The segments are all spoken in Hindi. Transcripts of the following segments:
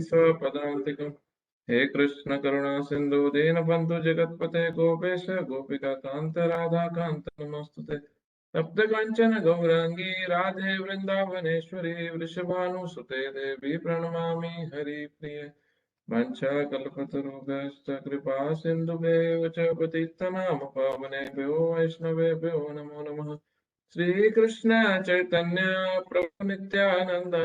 स्वपदान्तिकम्। हे कृष्ण करुणा सिंधु दीनबंधु जगत्पते गोपेश गोपिका कांत राधा कांत नमोस्तुते। तप्त कांचन गौरांगी राधे वृंदावनेश्वरी वृषभानुसुते देवी प्रणमामि हरिप्रिये। वंशाकल्पतरुभ्यश्च कृपा सिन्धुभ्येव च पतितनाम पावनेभ्यो वैष्णवेभ्यो नमो नमः। श्रीकृष्ण चैतन्य प्रभु नित्यानंद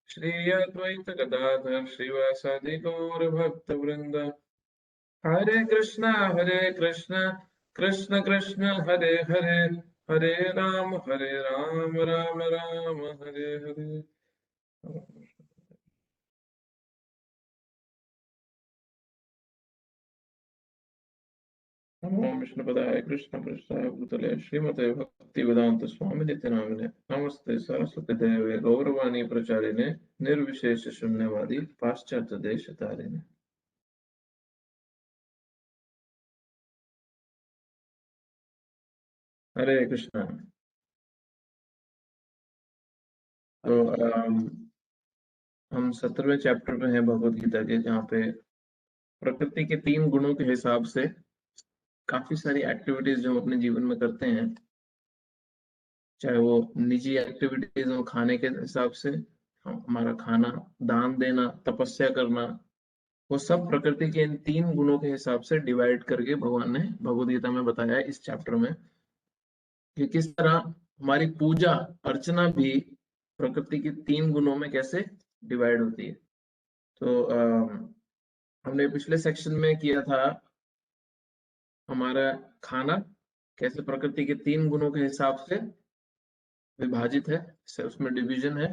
श्री अद्वैत गदाधर श्रीवासादि गौर भक्त वृंद। हरे कृष्ण कृष्ण कृष्ण हरे हरे, हरे राम राम राम हरे हरे। नमो विष्णुपदाय कृष्णपृष्ठाय भूतले श्रीमते भक्तिवेदांत स्वामी नित्य नामिने नमस्ते सरस्वती देवे गौरवाणी प्रचारिणे निर्विशेष शून्यवादी पाश्चात्य देश तारिणे। हरे कृष्णा। तो हम 17वें चैप्टर में हैं भगवत गीता के, जहाँ पे प्रकृति के 3 गुणों के हिसाब से काफी सारी एक्टिविटीज जो हम अपने जीवन में करते हैं, चाहे वो निजी एक्टिविटीज हो, खाने के हिसाब से हमारा खाना, दान देना, तपस्या करना, वो सब प्रकृति के इन 3 गुणों के हिसाब से डिवाइड करके भगवान ने भगवद गीता में बताया है इस चैप्टर में कि किस तरह हमारी पूजा अर्चना भी प्रकृति के 3 गुणों में कैसे डिवाइड होती है। तो हमने पिछले सेक्शन में किया था हमारा खाना कैसे प्रकृति के 3 गुणों के हिसाब से विभाजित है, उसमें डिवीजन है।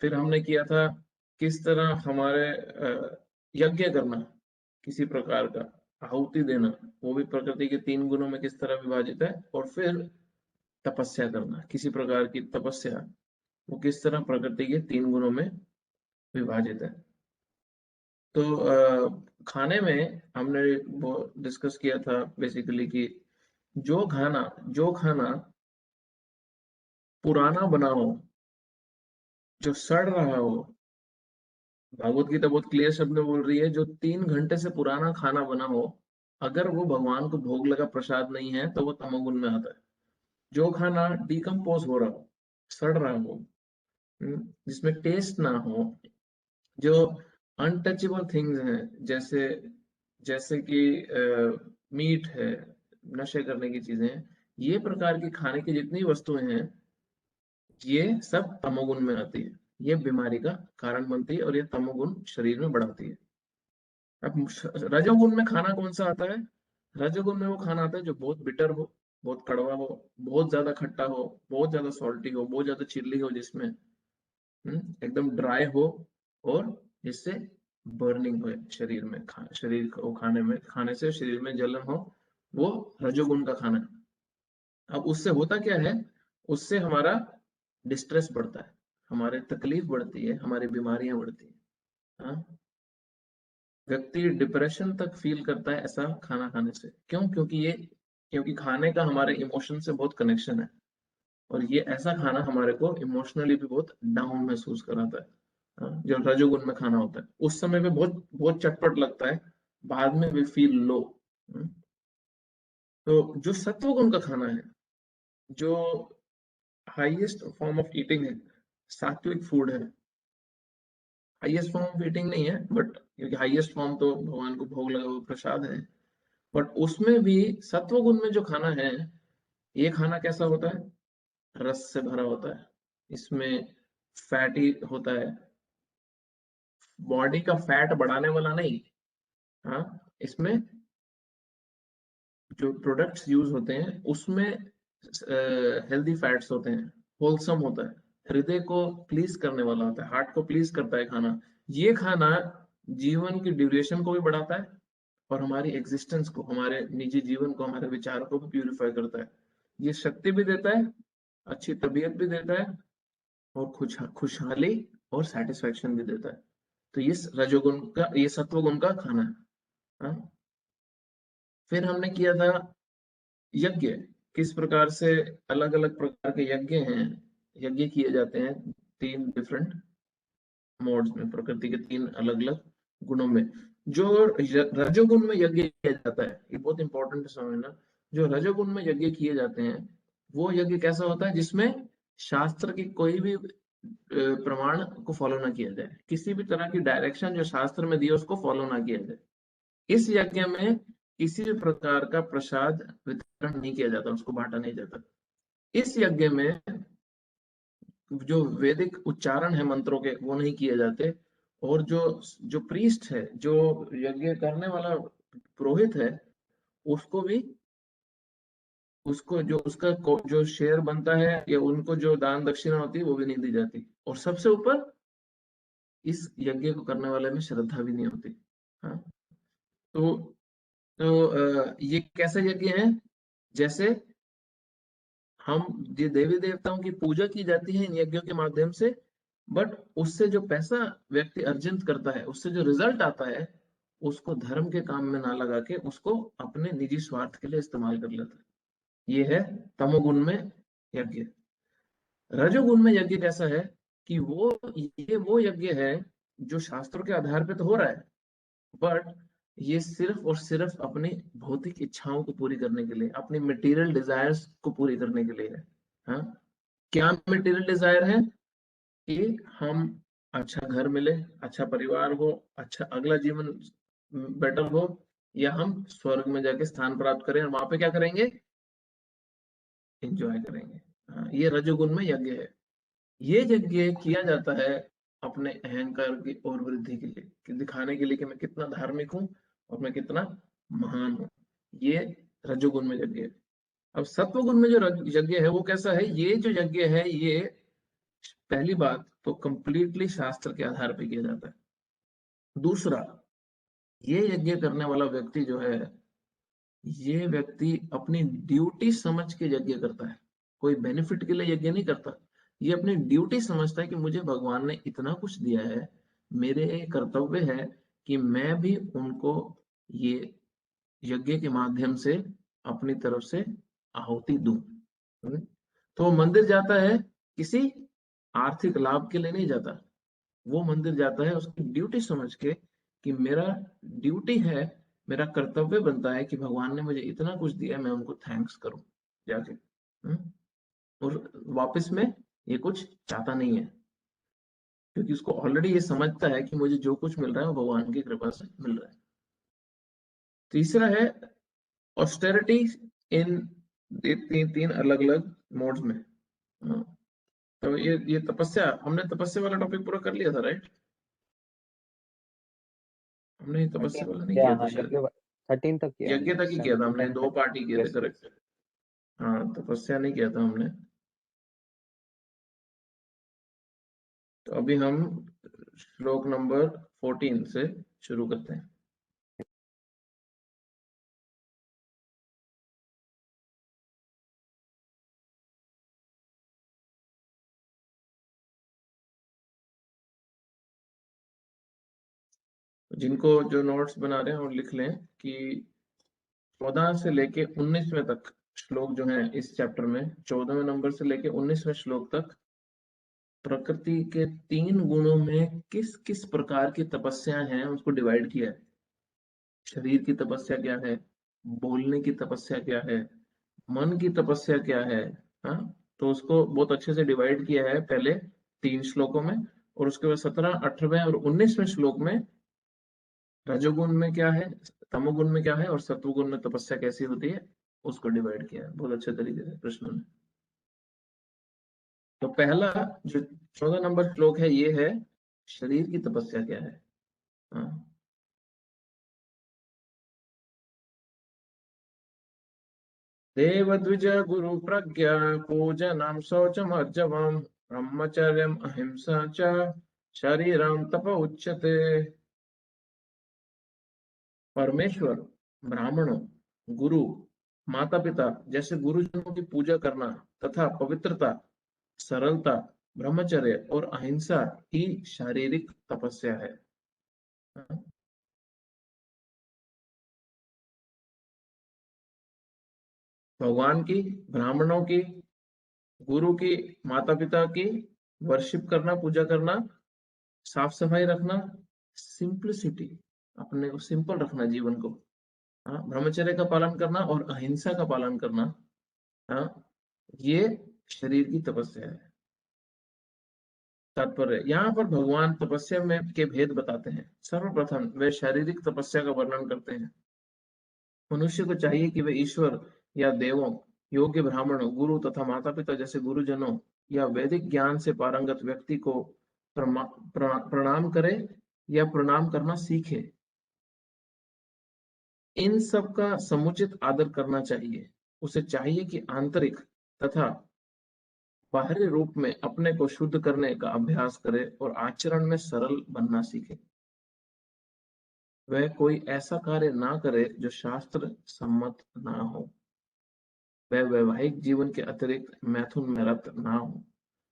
फिर हमने किया था किस तरह हमारे यज्ञ करना, किसी प्रकार का आहुति देना, वो भी प्रकृति के 3 गुणों में किस तरह विभाजित है। और फिर तपस्या करना, किसी प्रकार की तपस्या, वो किस तरह प्रकृति के 3 गुणों में विभाजित है। तो खाने में हमने वो डिस्कस किया था बेसिकली कि जो खाना पुराना बना हो, जो सड़ रहा हो, भागवत गीता बहुत क्लियर शब्द में बोल रही है, जो 3 घंटे से पुराना खाना बना हो, अगर वो भगवान को भोग लगा प्रसाद नहीं है तो वो तमोगुण में आता है। जो खाना डिकम्पोज हो रहा हो, सड़ रहा हो, जिसमें टेस्ट ना हो, जो अनटचेबल थिंग्स हैं, जैसे जैसे कि मीट है, नशे करने की चीजें हैं, ये प्रकार की खाने की जितनी वस्तुएं हैं, ये सब तमोगुण में आती है। ये बीमारी का कारण बनती है और ये तमोगुण शरीर में बढ़ाती है। अब रजोगुण में खाना कौन सा आता है? रजोगुण में वो खाना आता है जो बहुत बिटर हो, बहुत कड़वा हो, बहुत ज्यादा खट्टा हो, बहुत ज्यादा सॉल्टी हो, बहुत ज्यादा चिल्ली हो, जिसमें एकदम ड्राई हो, और जिससे बर्निंग हो शरीर में, शरीर को खाने से शरीर में जलन हो, वो रजोगुण का खाना है। अब उससे होता क्या है? उससे हमारा डिस्ट्रेस बढ़ता है, हमारे तकलीफ बढ़ती है, हमारी बीमारियां बढ़ती है। हाँ, व्यक्ति डिप्रेशन तक फील करता है ऐसा खाना खाने से। क्यों? क्योंकि खाने का हमारे इमोशन से बहुत कनेक्शन है, और ये ऐसा खाना हमारे को इमोशनली भी बहुत डाउन महसूस कराता है। जो रजोगुण में खाना होता है उस समय पे बहुत बहुत चटपट लगता है, बाद में वी फील लो। तो जो सत्वगुण का खाना है, जो हाईएस्ट फॉर्म ऑफ ईटिंग है, सात्विक फूड है, हाईएस्ट फॉर्म ऑफ ईटिंग नहीं है, बट क्योंकि हाईएस्ट फॉर्म तो भगवान को भोग लगा हुआ प्रसाद है, बट उसमें भी सत्वगुण में जो खाना है, ये खाना कैसा होता है? रस से भरा होता है, इसमें फैटी होता है, बॉडी का फैट बढ़ाने वाला नहीं। हाँ, इसमें जो प्रोडक्ट्स यूज होते हैं उसमें हेल्दी फैट्स होते हैं, होलसम होता है, हृदय को प्लीज करने वाला होता है, हार्ट को प्लीज करता है खाना। ये खाना जीवन की ड्यूरेशन को भी बढ़ाता है, और हमारी एग्जिस्टेंस को, हमारे निजी जीवन को, हमारे विचारों को भी प्यूरिफाई करता है। ये शक्ति भी देता है, अच्छी तबीयत भी देता है, और खुशहाली और सेटिस्फेक्शन भी देता है। तो ये रजोगुण का, ये सत्वगुण का खाना है। हाँ? फिर हमने किया था यज्ञ, किस प्रकार से अलग अलग प्रकार के यज्ञ हैं, यज्ञ किए जाते हैं 3 डिफरेंट। मोड्स में, प्रकृति के 3 अलग अलग गुणों में। जो रजोगुण में यज्ञ किया जाता है, ये बहुत इंपॉर्टेंट है समझना। जो रजोगुण में यज्ञ किए जाते हैं वो यज्ञ कैसा होता है जिसमें शास्त्र की कोई भी प्रमाण को फॉलो ना किया जाए, किसी भी तरह की डायरेक्शन जो शास्त्र में दी है उसको फॉलो ना किया जाए। इस यज्ञ में किसी भी प्रकार का प्रसाद वितरण नहीं किया जाता, उसको बांटा नहीं जाता। इस यज्ञ में जो वैदिक उच्चारण है मंत्रों के वो नहीं किए जाते, और जो जो प्रीस्ट है, जो यज्ञ करने वाला पुरोहित है, उसको भी उसको जो उसका जो शेयर बनता है या उनको जो दान दक्षिणा होती है वो भी नहीं दी जाती। और सबसे ऊपर इस यज्ञ को करने वाले में श्रद्धा भी नहीं होती। हाँ, तो ये कैसे यज्ञ है? जैसे हम ये देवी देवताओं की पूजा की जाती है इन यज्ञों के माध्यम से, बट उससे जो पैसा व्यक्ति अर्जित करता है, उससे जो रिजल्ट आता है, उसको धर्म के काम में ना लगा के उसको अपने निजी स्वार्थ के लिए इस्तेमाल कर लेता है। ये है तमोगुण में यज्ञ। रजोगुण में यज्ञ कैसा है कि वो यज्ञ है जो शास्त्रों के आधार पे तो हो रहा है, बट ये सिर्फ और सिर्फ अपनी भौतिक इच्छाओं को पूरी करने के लिए, अपनी मटेरियल डिजायर्स को पूरी करने के लिए है। हाँ, क्या मटेरियल डिजायर है? कि हम अच्छा घर मिले, अच्छा परिवार हो, अच्छा अगला जीवन बेटर हो, या हम स्वर्ग में जाके स्थान प्राप्त करें और वहां पे क्या करेंगे? एंजॉय करेंगे। हाँ, ये रजोगुण में यज्ञ है। ये यज्ञ किया जाता है अपने अहंकार की और वृद्धि के लिए, कि दिखाने के लिए कि मैं कितना धार्मिक हूँ और मैं कितना महान हूँ। ये रजोगुण में यज्ञ है। अब सत्वगुण में जो यज्ञ है वो कैसा है? ये जो यज्ञ है ये पहली बात तो कंप्लीटली शास्त्र के आधार पर किया जाता है। दूसरा, ये यज्ञ करने वाला व्यक्ति जो है, ये व्यक्ति अपनी ड्यूटी समझ के यज्ञ करता है, कोई बेनिफिट के लिए यज्ञ नहीं करता। ये अपनी ड्यूटी समझता है कि मुझे भगवान ने इतना कुछ दिया है, मेरे कर्तव्य है कि मैं भी उनको ये यज्ञ के माध्यम से अपनी तरफ से आहुति दूं। तो वो मंदिर जाता है किसी आर्थिक लाभ के लिए नहीं जाता, वो मंदिर जाता है उसकी ड्यूटी समझ के कि मेरा ड्यूटी है, मेरा कर्तव्य बनता है कि भगवान ने मुझे इतना कुछ दिया है, मैं उनको थैंक्स करूं जाके। और वापस में ये कुछ चाहता नहीं है, क्योंकि उसको ऑलरेडी ये समझता है कि मुझे जो कुछ मिल रहा है वो भगवान की कृपा से मिल रहा है। तीसरा है ऑस्टेरिटी इन तीन अलग अलग मोड्स में। हाँ, तो ये तपस्या, हमने तपस्या वाला टॉपिक पूरा कर लिया था, राइट? हमने तपस्या 13 वाला नहीं या किया था हाँ शायद। 13 तक किया यज्ञ हमने, तक ही किया था हमने, 10 दो तक। पार्ट ही किए थे, यस यस। करेक्ट। हाँ, तपस्या नहीं किया था हमने। तो अभी हम श्लोक नंबर 14 से शुरू करते हैं। जिनको जो नोट्स बना रहे हैं और लिख लें कि 14 से लेके 19वें तक श्लोक जो है इस चैप्टर में, 14वें नंबर से लेके 19वें श्लोक तक प्रकृति के 3 गुणों में किस किस प्रकार की तपस्या हैं उसको डिवाइड किया है। शरीर की तपस्या क्या है, बोलने की तपस्या क्या है, मन की तपस्या क्या है। हाँ, तो उसको बहुत अच्छे से डिवाइड किया है पहले 3 श्लोकों में, और उसके बाद 17, 18वें और 19वें श्लोक में रजोगुण में क्या है, तमोगुण में क्या है और सत्वगुण में तपस्या कैसी होती है उसको डिवाइड किया है बहुत अच्छे तरीके से कृष्ण ने। तो पहला जो 14 नंबर श्लोक है ये है शरीर की तपस्या क्या है। हाँ, देवद्विज गुरु प्रज्ञा पूजनम शौचम अर्जवम ब्रह्मचर्यम अहिंसा च शरीरम तप उच्यते। परमेश्वर, ब्राह्मणों, गुरु, माता पिता जैसे गुरुजनों की पूजा करना तथा पवित्रता, सरलता, ब्रह्मचर्य और अहिंसा ही शारीरिक तपस्या है। भगवान की, ब्राह्मणों की, गुरु की, माता पिता की वर्शिप करना, पूजा करना, साफ सफाई रखना, सिंप्लिसिटी, अपने को सिंपल रखना जीवन को, हाँ, ब्रह्मचर्य का पालन करना और अहिंसा का पालन करना, हाँ, ये शरीर की तपस्या है। तात्पर्य यहाँ पर भगवान तपस्या में के भेद बताते हैं। सर्वप्रथम वे शारीरिक तपस्या का वर्णन करते हैं। मनुष्य को चाहिए कि वे ईश्वर या देवों, योग्य ब्राह्मणों, गुरु तथा माता पिता जैसे गुरुजनों या वैदिक ज्ञान से पारंगत व्यक्ति को प्रणाम करे या प्रणाम करना सीखे। इन सब का समुचित आदर करना चाहिए। उसे चाहिए कि आंतरिक तथा बाहरी रूप में अपने को शुद्ध करने का अभ्यास करे और आचरण में सरल बनना सीखे। वह कोई ऐसा कार्य ना करे जो शास्त्र सम्मत ना हो। वह वैवाहिक जीवन के अतिरिक्त मैथुन में रत ना हो,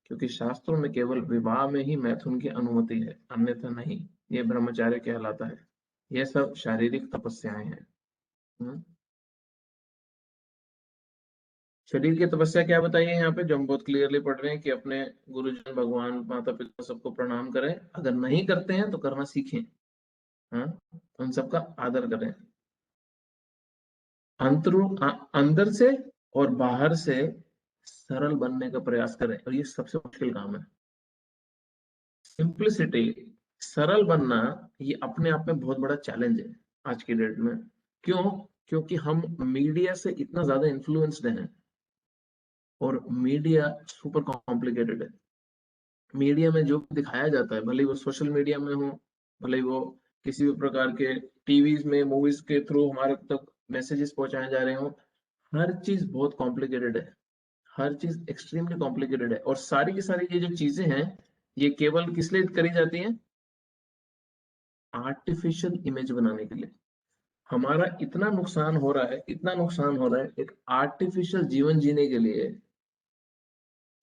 क्योंकि शास्त्रों में केवल विवाह में ही मैथुन की अनुमति है, अन्यथा नहीं। ये ब्रह्मचार्य कहलाता है। यह सब शारीरिक तपस्याएं हैं। शरीर की तपस्या क्या बताइए यहाँ पे, जो हम बहुत क्लियरली पढ़ रहे हैं कि अपने गुरुजन, भगवान, माता पिता सबको प्रणाम करें। अगर नहीं करते हैं तो करना सीखें, हाँ, उन सबका आदर करें। अंदर से और बाहर से सरल बनने का प्रयास करें, और ये सबसे मुश्किल काम है। सिंप्लिसिटी, सरल बनना, ये अपने आप में बहुत बड़ा चैलेंज है आज की डेट में। क्यों? क्योंकि हम मीडिया से इतना ज्यादा इन्फ्लुएंस्ड हैं, और मीडिया सुपर कॉम्प्लिकेटेड है। मीडिया में जो भी दिखाया जाता है, भले वो सोशल मीडिया में हो, भले वो किसी भी प्रकार के टीवीज में, मूवीज के थ्रू हमारे तक मैसेजेस पहुंचाए जा रहे हो, हर चीज बहुत कॉम्प्लिकेटेड है। हर चीज एक्सट्रीमली कॉम्प्लिकेटेड है, और सारी की सारी ये जो चीजें हैं, ये केवल किस लिए करी जाती हैं? आर्टिफिशियल इमेज बनाने के लिए। हमारा इतना नुकसान हो रहा है, इतना नुकसान हो रहा है एक आर्टिफिशियल जीवन जीने के लिए,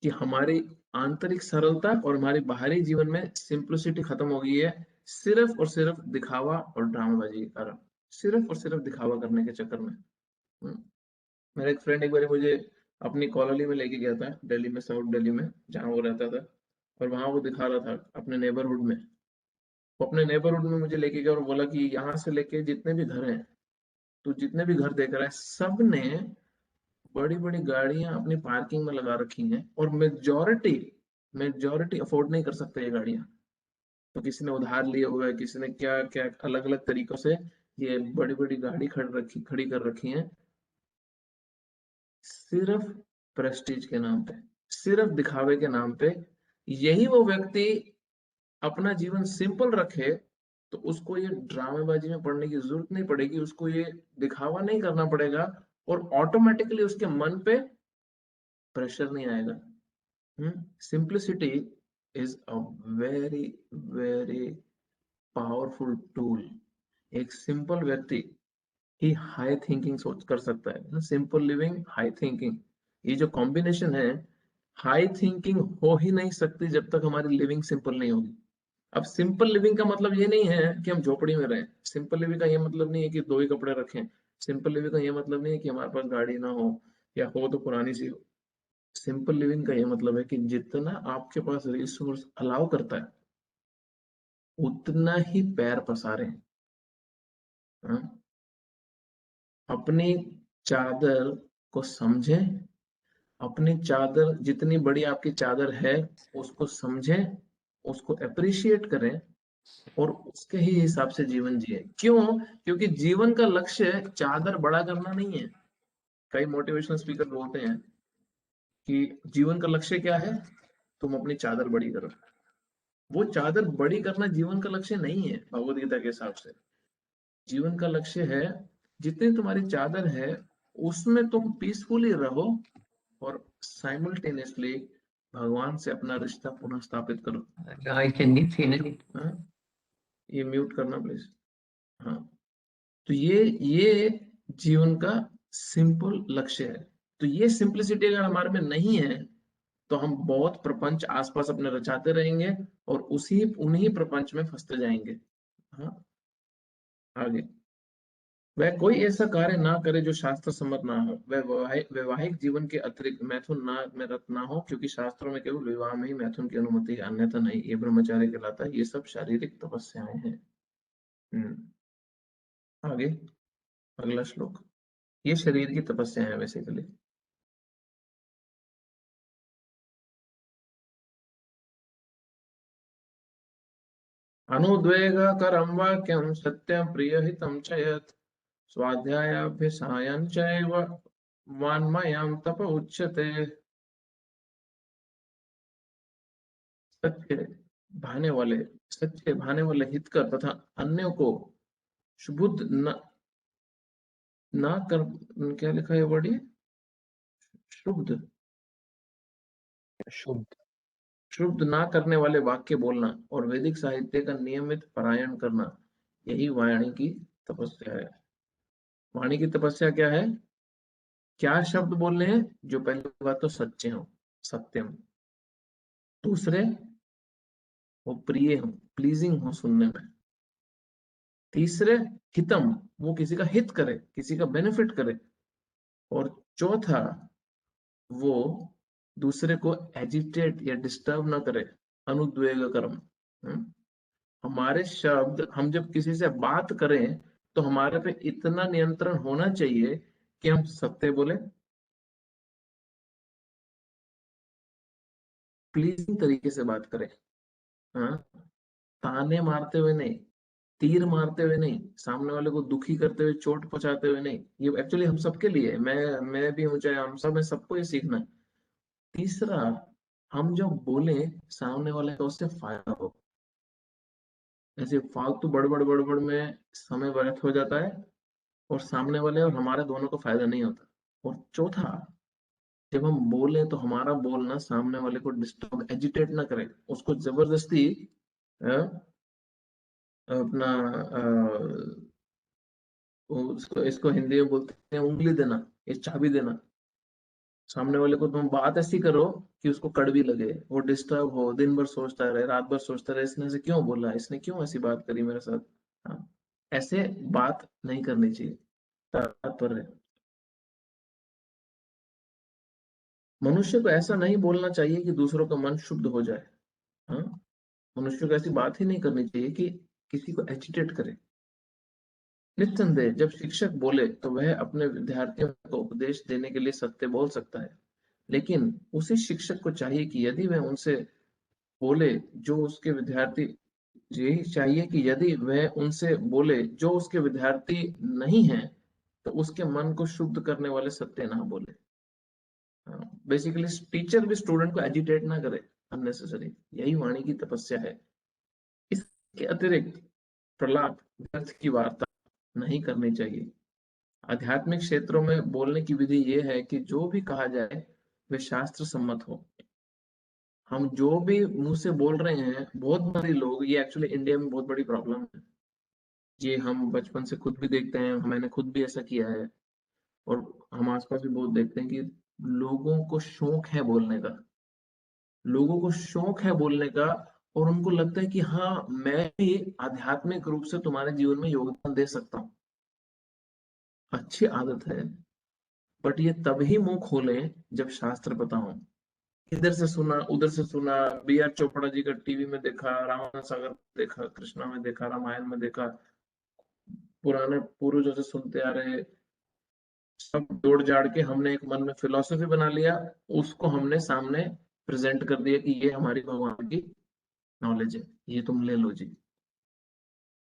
कि हमारी आंतरिक सरलता और हमारी बाहरी जीवन में सिंप्लिसिटी खत्म हो गई है, सिर्फ और सिर्फ दिखावा और ड्रामेबाजी के कारण, सिर्फ और सिर्फ दिखावा करने के चक्कर में। हम्म। मेरा एक फ्रेंड एक बार मुझे अपनी कॉलोनी में लेके गया था, दिल्ली में, साउथ दिल्ली में जहाँ वो रहता था, और वहां वो दिखा रहा था अपने नेबरहुड में। वो अपने नेबरहुड में मुझे लेके गया और बोला कि यहाँ से लेके जितने भी घर हैं, तो जितने भी घर देख रहा है, सब ने बड़ी बड़ी गाड़ियां अपनी पार्किंग में लगा रखी हैं, और मेजोरिटी मेजोरिटी अफोर्ड नहीं कर सकते ये गाड़ियां। तो किसी ने उधार लिए हुए है, किसी ने क्या क्या अलग अलग तरीकों से ये बड़ी बड़ी गाड़ी खड़ी कर रखी हैं, सिर्फ प्रेस्टीज के नाम पे, सिर्फ दिखावे के नाम पे। यही वो व्यक्ति अपना जीवन सिंपल रखे, तो उसको ये ड्रामेबाजी में पड़ने की जरूरत नहीं पड़ेगी, उसको ये दिखावा नहीं करना पड़ेगा, और ऑटोमेटिकली उसके मन पे प्रेशर नहीं आएगा। Simplicity is a very very powerful tool. एक सिंपल व्यक्ति ही हाई थिंकिंग सोच कर सकता है। सिंपल लिविंग, हाई थिंकिंग, ये जो कॉम्बिनेशन है, हाई थिंकिंग हो ही नहीं सकती जब तक हमारी लिविंग सिंपल नहीं होगी। अब सिंपल लिविंग का मतलब ये नहीं है कि हम झोपड़ी में रहें। सिंपल लिविंग का ये मतलब नहीं है कि दो ही कपड़े रखें। सिंपल लिविंग का ये मतलब नहीं है कि हमारे पास गाड़ी ना हो, या हो तो पुरानी सी हो। सिंपल लिविंग का ये मतलब है कि जितना आपके पास रिसोर्स अलाउ करता है, उतना ही पैर पसारें। हाँ? अपनी चादर को समझें, अपनी चादर जितनी बड़ी आपकी चादर है उसको समझें, उसको अप्रिशिएट करें, और उसके ही हिसाब से जीवन जिए। क्यों? क्योंकि जीवन का लक्ष्य चादर बड़ा करना नहीं है। कई मोटिवेशनल स्पीकर बोलते हैं कि जीवन का लक्ष्य क्या है, तुम अपनी चादर बड़ी करो। वो चादर बड़ी करना जीवन का लक्ष्य नहीं है भगवत गीता के हिसाब से। जीवन का लक्ष्य है, जितनी तुम्हारी चादर है उसमें तुम पीसफुली रहो, और साइमल्टेनियसली भगवान से अपना रिश्ता पुनः स्थापित करो। हाँ? ये म्यूट करना प्लीज। हाँ, तो ये जीवन का सिंपल लक्ष्य है। तो ये सिंपलिसिटी अगर हमारे में नहीं है, तो हम बहुत प्रपंच आसपास अपने रचाते रहेंगे, और उसी उन्हीं प्रपंच में फंसते जाएंगे। हाँ, आगे। वह कोई ऐसा कार्य ना करे जो शास्त्र सम्मत ना हो, वह वैवाहिक जीवन के अतिरिक्त मैथुन ना में रत ना हो, क्योंकि शास्त्रों में केवल विवाह में ही मैथुन की अनुमति है, अन्यथा नहीं। ये ब्रह्मचार्य कहलाता है। ये सब शारीरिक तपस्याएं हैं। हम्म। आगे अगला श्लोक। ये शरीर की तपस्या है बेसिकली। अनुद्वेगकरं वाक्यं सत्यं प्रियहितं च यत् स्वाध्यायाभ्यसायं चैव वाङ्मयं तप उच्यते। सत्य भाने वाले सत्य भाने वाले हितकर तथा अन्यों को शुद्ध न कर, क्या लिखा है वर्ड ये? शुद्ध शुद्ध शुद्ध ना करने वाले वाक्य बोलना और वैदिक साहित्य का नियमित पारायण करना, यही वाणी की तपस्या है। वाणी की तपस्या क्या है? क्या शब्द बोलने हैं? जो पहली बात तो सच्चे हो, सत्यम। दूसरे, वो प्रिय हो, प्लीजिंग हो सुनने में। तीसरे, हितम, वो किसी का हित करे, किसी का बेनिफिट करे। और चौथा, वो दूसरे को एजिटेट या डिस्टर्ब ना करे, अनुद्वेग कर्म। हमारे शब्द, हम जब किसी से बात करें तो हमारे पे इतना नियंत्रण होना चाहिए कि हम सत्य बोले, प्लीजिंग तरीके से बात करें। हाँ, ताने मारते हुए नहीं, तीर मारते हुए नहीं, सामने वाले को दुखी करते हुए, चोट पहुंचाते हुए नहीं। ये एक्चुअली हम सबके लिए है। मैं भी हूं, चाहे हम सब में, सबको ये सीखना है। तीसरा, हम जब बोले सामने वाले का उससे फायदा हो। ऐसे फालतू बड़बड़ बड़बड़ में समय व्यर्थ हो जाता है और सामने वाले और हमारे दोनों को फायदा नहीं होता। और चौथा, जब हम बोले तो हमारा बोलना सामने वाले को डिस्टर्ब, एजिटेट ना करे, उसको जबरदस्ती अपना उसको, इसको हिंदी में बोलते हैं उंगली देना, ये चाबी देना। सामने वाले को तुम बात ऐसी करो कि उसको कड़वी लगे, वो डिस्टर्ब हो, दिन भर सोचता रहे, रात भर सोचता रहे, इसने ऐसे क्यों बोला, इसने क्यों ऐसी बात करी मेरे साथ। हाँ, ऐसे बात नहीं करनी चाहिए। तात्पर्य, मनुष्य को ऐसा नहीं बोलना चाहिए कि दूसरों का मन शुद्ध हो जाए। हाँ, मनुष्य को ऐसी बात ही नहीं करनी चाहिए कि किसी को एजिटेट करे। निस्संदेह जब शिक्षक बोले तो वह अपने विद्यार्थियों को उपदेश देने के लिए सत्य बोल सकता है, लेकिन उसी शिक्षक को चाहिए कि यदि वह उनसे बोले जो उसके विद्यार्थी यही चाहिए कि यदि वह उनसे बोले जो उसके विद्यार्थी नहीं है, तो उसके मन को शुद्ध करने वाले सत्य ना बोले। बेसिकली टीचर भी स्टूडेंट को एजिटेट ना करे अननेसेसरी। यही वाणी की तपस्या है। इसके अतिरिक्त प्रलाप, व्यर्थ की वार्ता नहीं करनी चाहिए। आध्यात्मिक क्षेत्रों में बोलने की विधि यह है कि जो भी कहा जाए वे शास्त्र सम्मत हो। हम जो भी मुंह से बोल रहे हैं, बहुत बारी लोग, ये एक्चुअली इंडिया में बहुत बड़ी प्रॉब्लम है। ये हम बचपन से खुद भी देखते हैं, मैंने खुद भी ऐसा किया है। और हम आसपास भी बहुत देखते हैं कि लोगों को शौक है बोलने का, लोगों को शौक है बोलने का। और उनको लगता है कि हाँ, मैं भी आध्यात्मिक रूप से तुम्हारे जीवन में योगदान दे सकता हूँ। अच्छी आदत है, बट ये तभी मुंह खोले जब शास्त्र पता हो। इधर से सुना, उधर से सुना, बी आर चोपड़ा जी का टीवी में देखा, रामानंद सागर में देखा, कृष्णा में देखा, रामायण में देखा, पुराने पूर्वजों से सुनते आ रहे, सब जोड़ जाड़ के हमने एक मन में फिलोसफी बना लिया। उसको हमने सामने प्रेजेंट कर दिया कि ये हमारी भगवान की नॉलेज है, ये तुम ले लो जी।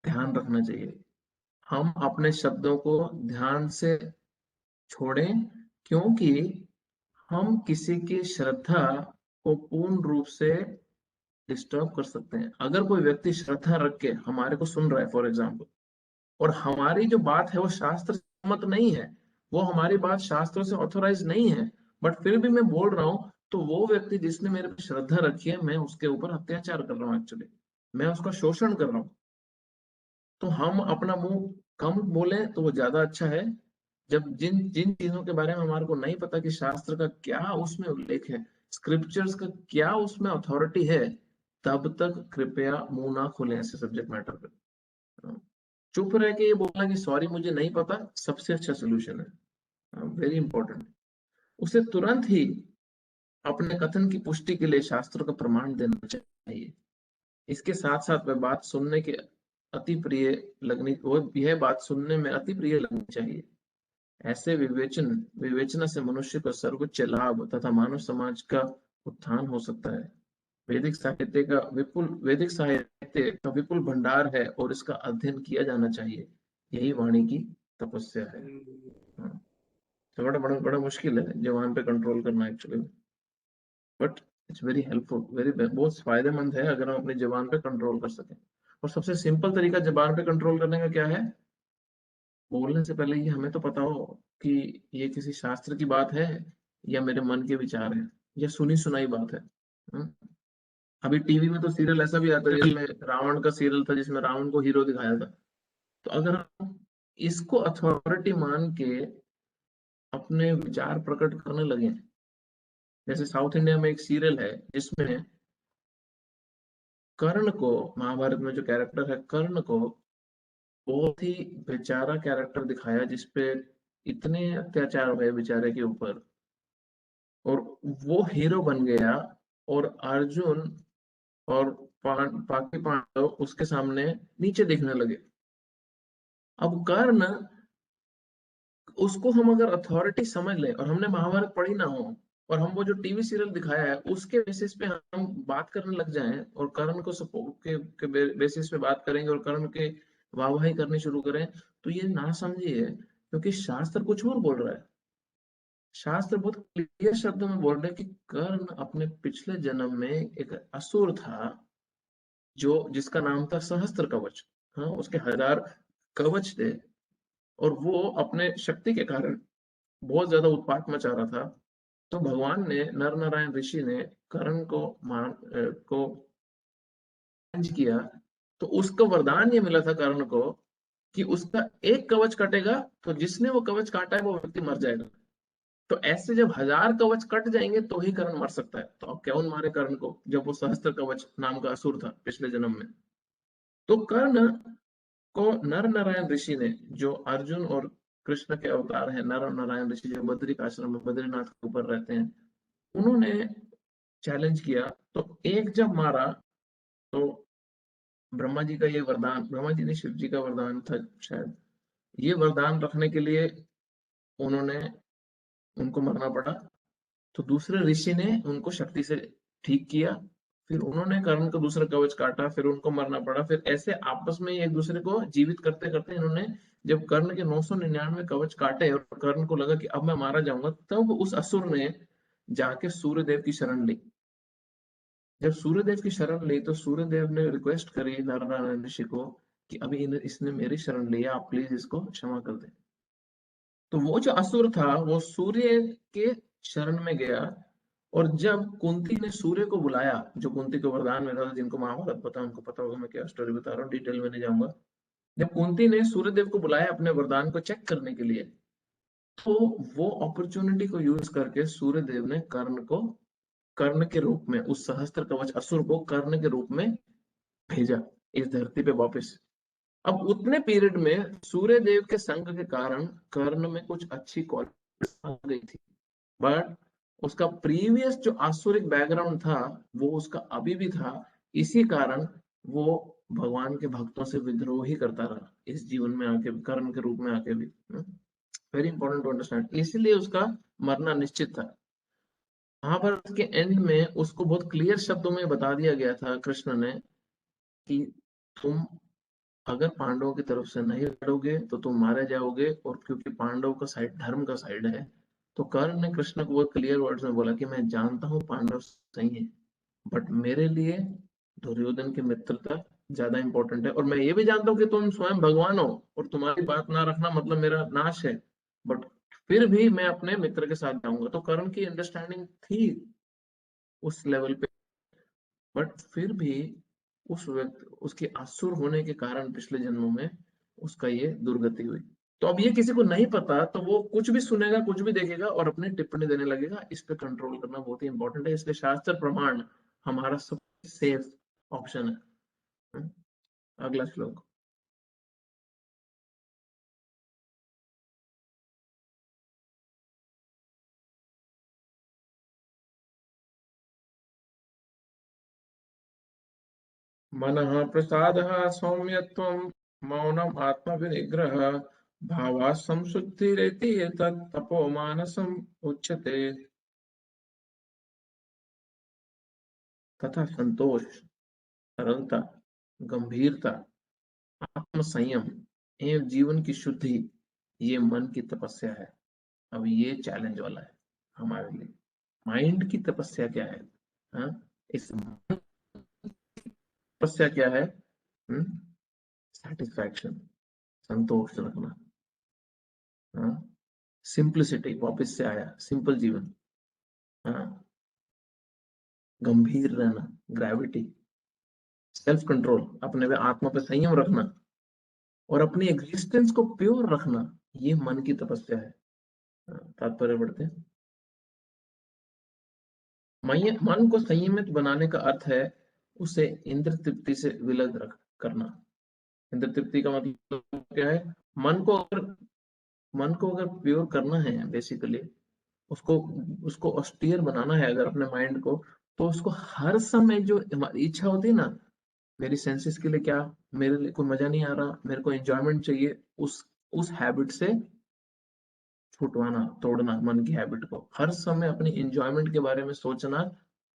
ध्यान रखना चाहिए, हम अपने शब्दों को ध्यान से छोड़ें, क्योंकि हम किसी की श्रद्धा को पूर्ण रूप से डिस्टर्ब कर सकते हैं। अगर कोई व्यक्ति श्रद्धा रख के हमारे को सुन रहा है फॉर एग्जाम्पल, और हमारी जो बात है वो शास्त्र सम्मत नहीं है, वो हमारी बात शास्त्रों से ऑथोराइज नहीं है, बट फिर भी मैं बोल रहा हूँ, तो वो व्यक्ति जिसने मेरे पे श्रद्धा रखी है, मैं उसके ऊपर अत्याचार कर रहा हूँ एक्चुअली, मैं उसका शोषण कर रहा हूँ। तो हम अपना मुंह कम बोले तो वो ज्यादा अच्छा है। जब जिन जिन चीजों के बारे में हमारे को नहीं पता कि शास्त्र का क्या उसमें उल्लेख है, स्क्रिप्चर्स का क्या उसमें अथॉरिटी है, तब तक कृपया मुंह ना खोलें ऐसे सब्जेक्ट मैटर पे। चुप रह के ये बोलना कि सॉरी मुझे नहीं पता, सबसे अच्छा सोल्यूशन है। Very important. उसे तुरंत ही अपने कथन की पुष्टि के लिए शास्त्रों का प्रमाण देना चाहिए। इसके साथ साथ वह बात सुनने के अति प्रिय लगनी वो यह बात सुनने में अति प्रिय लगनी चाहिए। ऐसे विवेचना से मनुष्य को सर्वोच्च लाभ तथा मानव समाज का उत्थान हो सकता है। वैदिक साहित्य का विपुल भंडार है और इसका अध्ययन किया जाना चाहिए। यही वाणी की तपस्या है। हाँ, तो बड़ा बड़ा बड़ा मुश्किल है जबान पे कंट्रोल करना actually, but it's very helpful, very बहुत फायदेमंद है अगर हम अपनी जबान पे कंट्रोल कर सकें। और सबसे सिंपल तरीका जबान पे कंट्रोल करने का क्या है? बोलने से पहले ये हमें तो पता हो कि ये किसी शास्त्र की बात है या मेरे मन के विचार है या सुनी सुनाई बात है। हम्म? अभी टीवी में तो सीरियल ऐसा भी आता है, जिसमें रावण का सीरियल था जिसमें रावण को हीरो दिखाया था। तो अगर हम इसको अथॉरिटी मान के अपने विचार प्रकट करने लगे, जैसे साउथ इंडिया में एक सीरियल है जिसमें कर्ण को, महाभारत में जो कैरेक्टर है कर्ण को, बहुत ही बेचारा कैरेक्टर दिखाया जिसपे इतने अत्याचार हुए बेचारे के ऊपर, और वो हीरो बन गया, और अर्जुन और बाकी पांडव उसके सामने नीचे दिखने लगे। अब कर्ण, उसको हम अगर अथॉरिटी समझ लें और हमने महाभारत पढ़ी ना हो, और हम वो जो टीवी सीरियल दिखाया है उसके बेसिस पे हम बात करने लग जाएं और कर्ण को सपोर्ट के बेसिस पे बात करेंगे और कर्ण के वाहवाही करनी शुरू करें, तो ये ना समझिए, क्योंकि शास्त्र कुछ और बोल रहा है। शास्त्र बहुत क्लियर शब्दों में बोल रहे हैं कि कर्ण अपने पिछले जन्म में एक असुर था, जो जिसका नाम था सहस्त्र कवच। हाँ, उसके 1000 कवच थे, और वो अपने शक्ति के कारण बहुत ज्यादा उत्पात मचा रहा था। तो भगवान ने, नर नारायण ऋषि ने कर्ण को को चेंज किया। तो उसको वरदान ये मिला था कर्ण को कि उसका एक कवच कटेगा तो जिसने वो कवच काटा है वो व्यक्ति मर जाएगा। तो ऐसे जब 1000 कवच कट जाएंगे तो ही कर्ण मर सकता है। तो अब कौन मारे कर्ण को, जब वो सहस्त्र कवच नाम का असुर था पिछले जन्म में। तो कर्ण को नर नारायण ऋषि ने, जो अर्जुन और कृष्ण के अवतार हैं, नर और नारायण ऋषि जो बद्रिक आश्रम में बद्रीनाथ के ऊपर रहते हैं, उन्होंने चैलेंज किया। तो एक जब मारा तो ब्रह्मा जी का ये वरदान, ब्रह्मा जी ने शिव जी का वरदान था शायद, ये वरदान रखने के लिए उन्होंने, उनको मरना पड़ा। तो दूसरे ऋषि ने उनको शक्ति से ठीक किया, फिर उन्होंने कर्ण का दूसरा कवच काटा, फिर उनको मरना पड़ा। फिर ऐसे आपस में एक दूसरे को जीवित करते करते इन्होंने, जब कर्ण के 999 कवच काटे और कर्ण को लगा कि अब मैं मारा जाऊंगा, तब उस असुर ने जाके सूर्य देव की शरण ली। जब सूर्य देव की शरण ली तो सूर्य देव ने रिक्वेस्ट करी नारायण ऋषि को कि अभी इसने मेरी शरण ली है, आप प्लीज इसको क्षमा कर दें। तो वो जो असुर था वो सूर्य के शरण में गया। और जब कुंती ने सूर्य को बुलाया, जो कुंती को वरदान मिला था, जिनको महाभारत पता है उनको पता होगा मैं क्या स्टोरी बता रहा हूँ, डिटेल में नहीं जाऊंगा। जब कुंती ने सूर्यदेव को बुलाया अपने वरदान को चेक करने के लिए, तो वो अपॉर्चुनिटी को यूज करके सूर्यदेव ने कर्ण को, कर्ण के रूप में, उस सहस्त्र कवच असुर को कर्ण के रूप में भेजा इस धरती पे वापस। अब उतने पीरियड में सूर्य देव के संग के कारण कर्ण में कुछ अच्छी क्वालिटी आ गई थी, बट उसका प्रीवियस जो आसुरिक बैकग्राउंड था वो उसका अभी भी था। इसी कारण वो भगवान के भक्तों से विद्रोह ही करता रहा इस जीवन में आके भी, कर्ण के रूप में आके भी। वेरी इंपॉर्टेंट टू अंडरस्टैंड, इसलिए उसका मरना निश्चित था। महाभारत के एंड में उसको बहुत क्लियर शब्दों में बता दिया गया था कृष्ण ने कि तुम अगर पांडवों की तरफ से नहीं लड़ोगे तो तुम मारे जाओगे, और क्योंकि पांडव का साइड धर्म का साइड है। तो कर्ण ने कृष्ण को बहुत क्लियर वर्ड्स में बोला कि मैं जानता हूँ पांडव सही है, बट मेरे लिए दुर्योधन की मित्रता ज्यादा इंपॉर्टेंट है, और मैं ये भी जानता हूँ कि तुम स्वयं भगवान हो और तुम्हारी बात ना रखना मतलब मेरा नाश है, बट फिर भी मैं अपने मित्र के साथ जाऊंगा। तो कर्ण की अंडरस्टैंडिंग थी उस लेवल पे, बट फिर भी उस व्यक्ति, उसके असुर होने के कारण पिछले जन्मों में उसका ये दुर्गति हुई। तो अब ये किसी को नहीं पता तो वो कुछ भी सुनेगा, कुछ भी देखेगा और अपनी टिप्पणी देने लगेगा। इस पे कंट्रोल करना बहुत ही इंपॉर्टेंट है, इसलिए शास्त्र प्रमाण हमारा सबसे सेफ ऑप्शन है। अगला श्लोक। मनः प्रसादः सौम्यत्वं मौनम् आत्मविनिग्रह भावात् संशुद्धिरेति एतत् तपो मानसम् उच्यते। तथा संतोष, सरलता, गंभीरता, आत्म संयम एवं जीवन की शुद्धि, ये मन की तपस्या है। अब ये चैलेंज वाला है हमारे लिए। माइंड की तपस्या क्या है? हाँ, इस तपस्या क्या है? सेटिस्फैक्शन, संतोष रखना। हाँ, सिंप्लिसिटी, वापस से आया सिंपल जीवन। हाँ, गंभीर रहना, ग्रेविटी, सेल्फ कंट्रोल, अपने पे आत्मा पे संयम रखना और अपनी एग्जिस्टेंस को प्योर रखना, ये मन की तपस्या है। तात्पर्य बढ़ते हैं। मन को संयमित बनाने का अर्थ है उसे इंद्र तृप्ति से विलग रख करना। इंद्र तृप्ति का मतलब क्या है? मन को अगर मन को अगर प्योर करना है, बेसिकली उसको उसको ऑस्टियर बनाना है अगर अपने माइंड को, तो उसको हर समय जो हमारी इच्छा होती है ना, मेरी सेंसेस के लिए क्या, मेरे लिए कोई मजा नहीं आ रहा, मेरे को एंजॉयमेंट चाहिए, उस हैबिट से छुटवाना, तोड़ना मन की हैबिट को। हर समय अपनी एंजॉयमेंट के बारे में सोचना,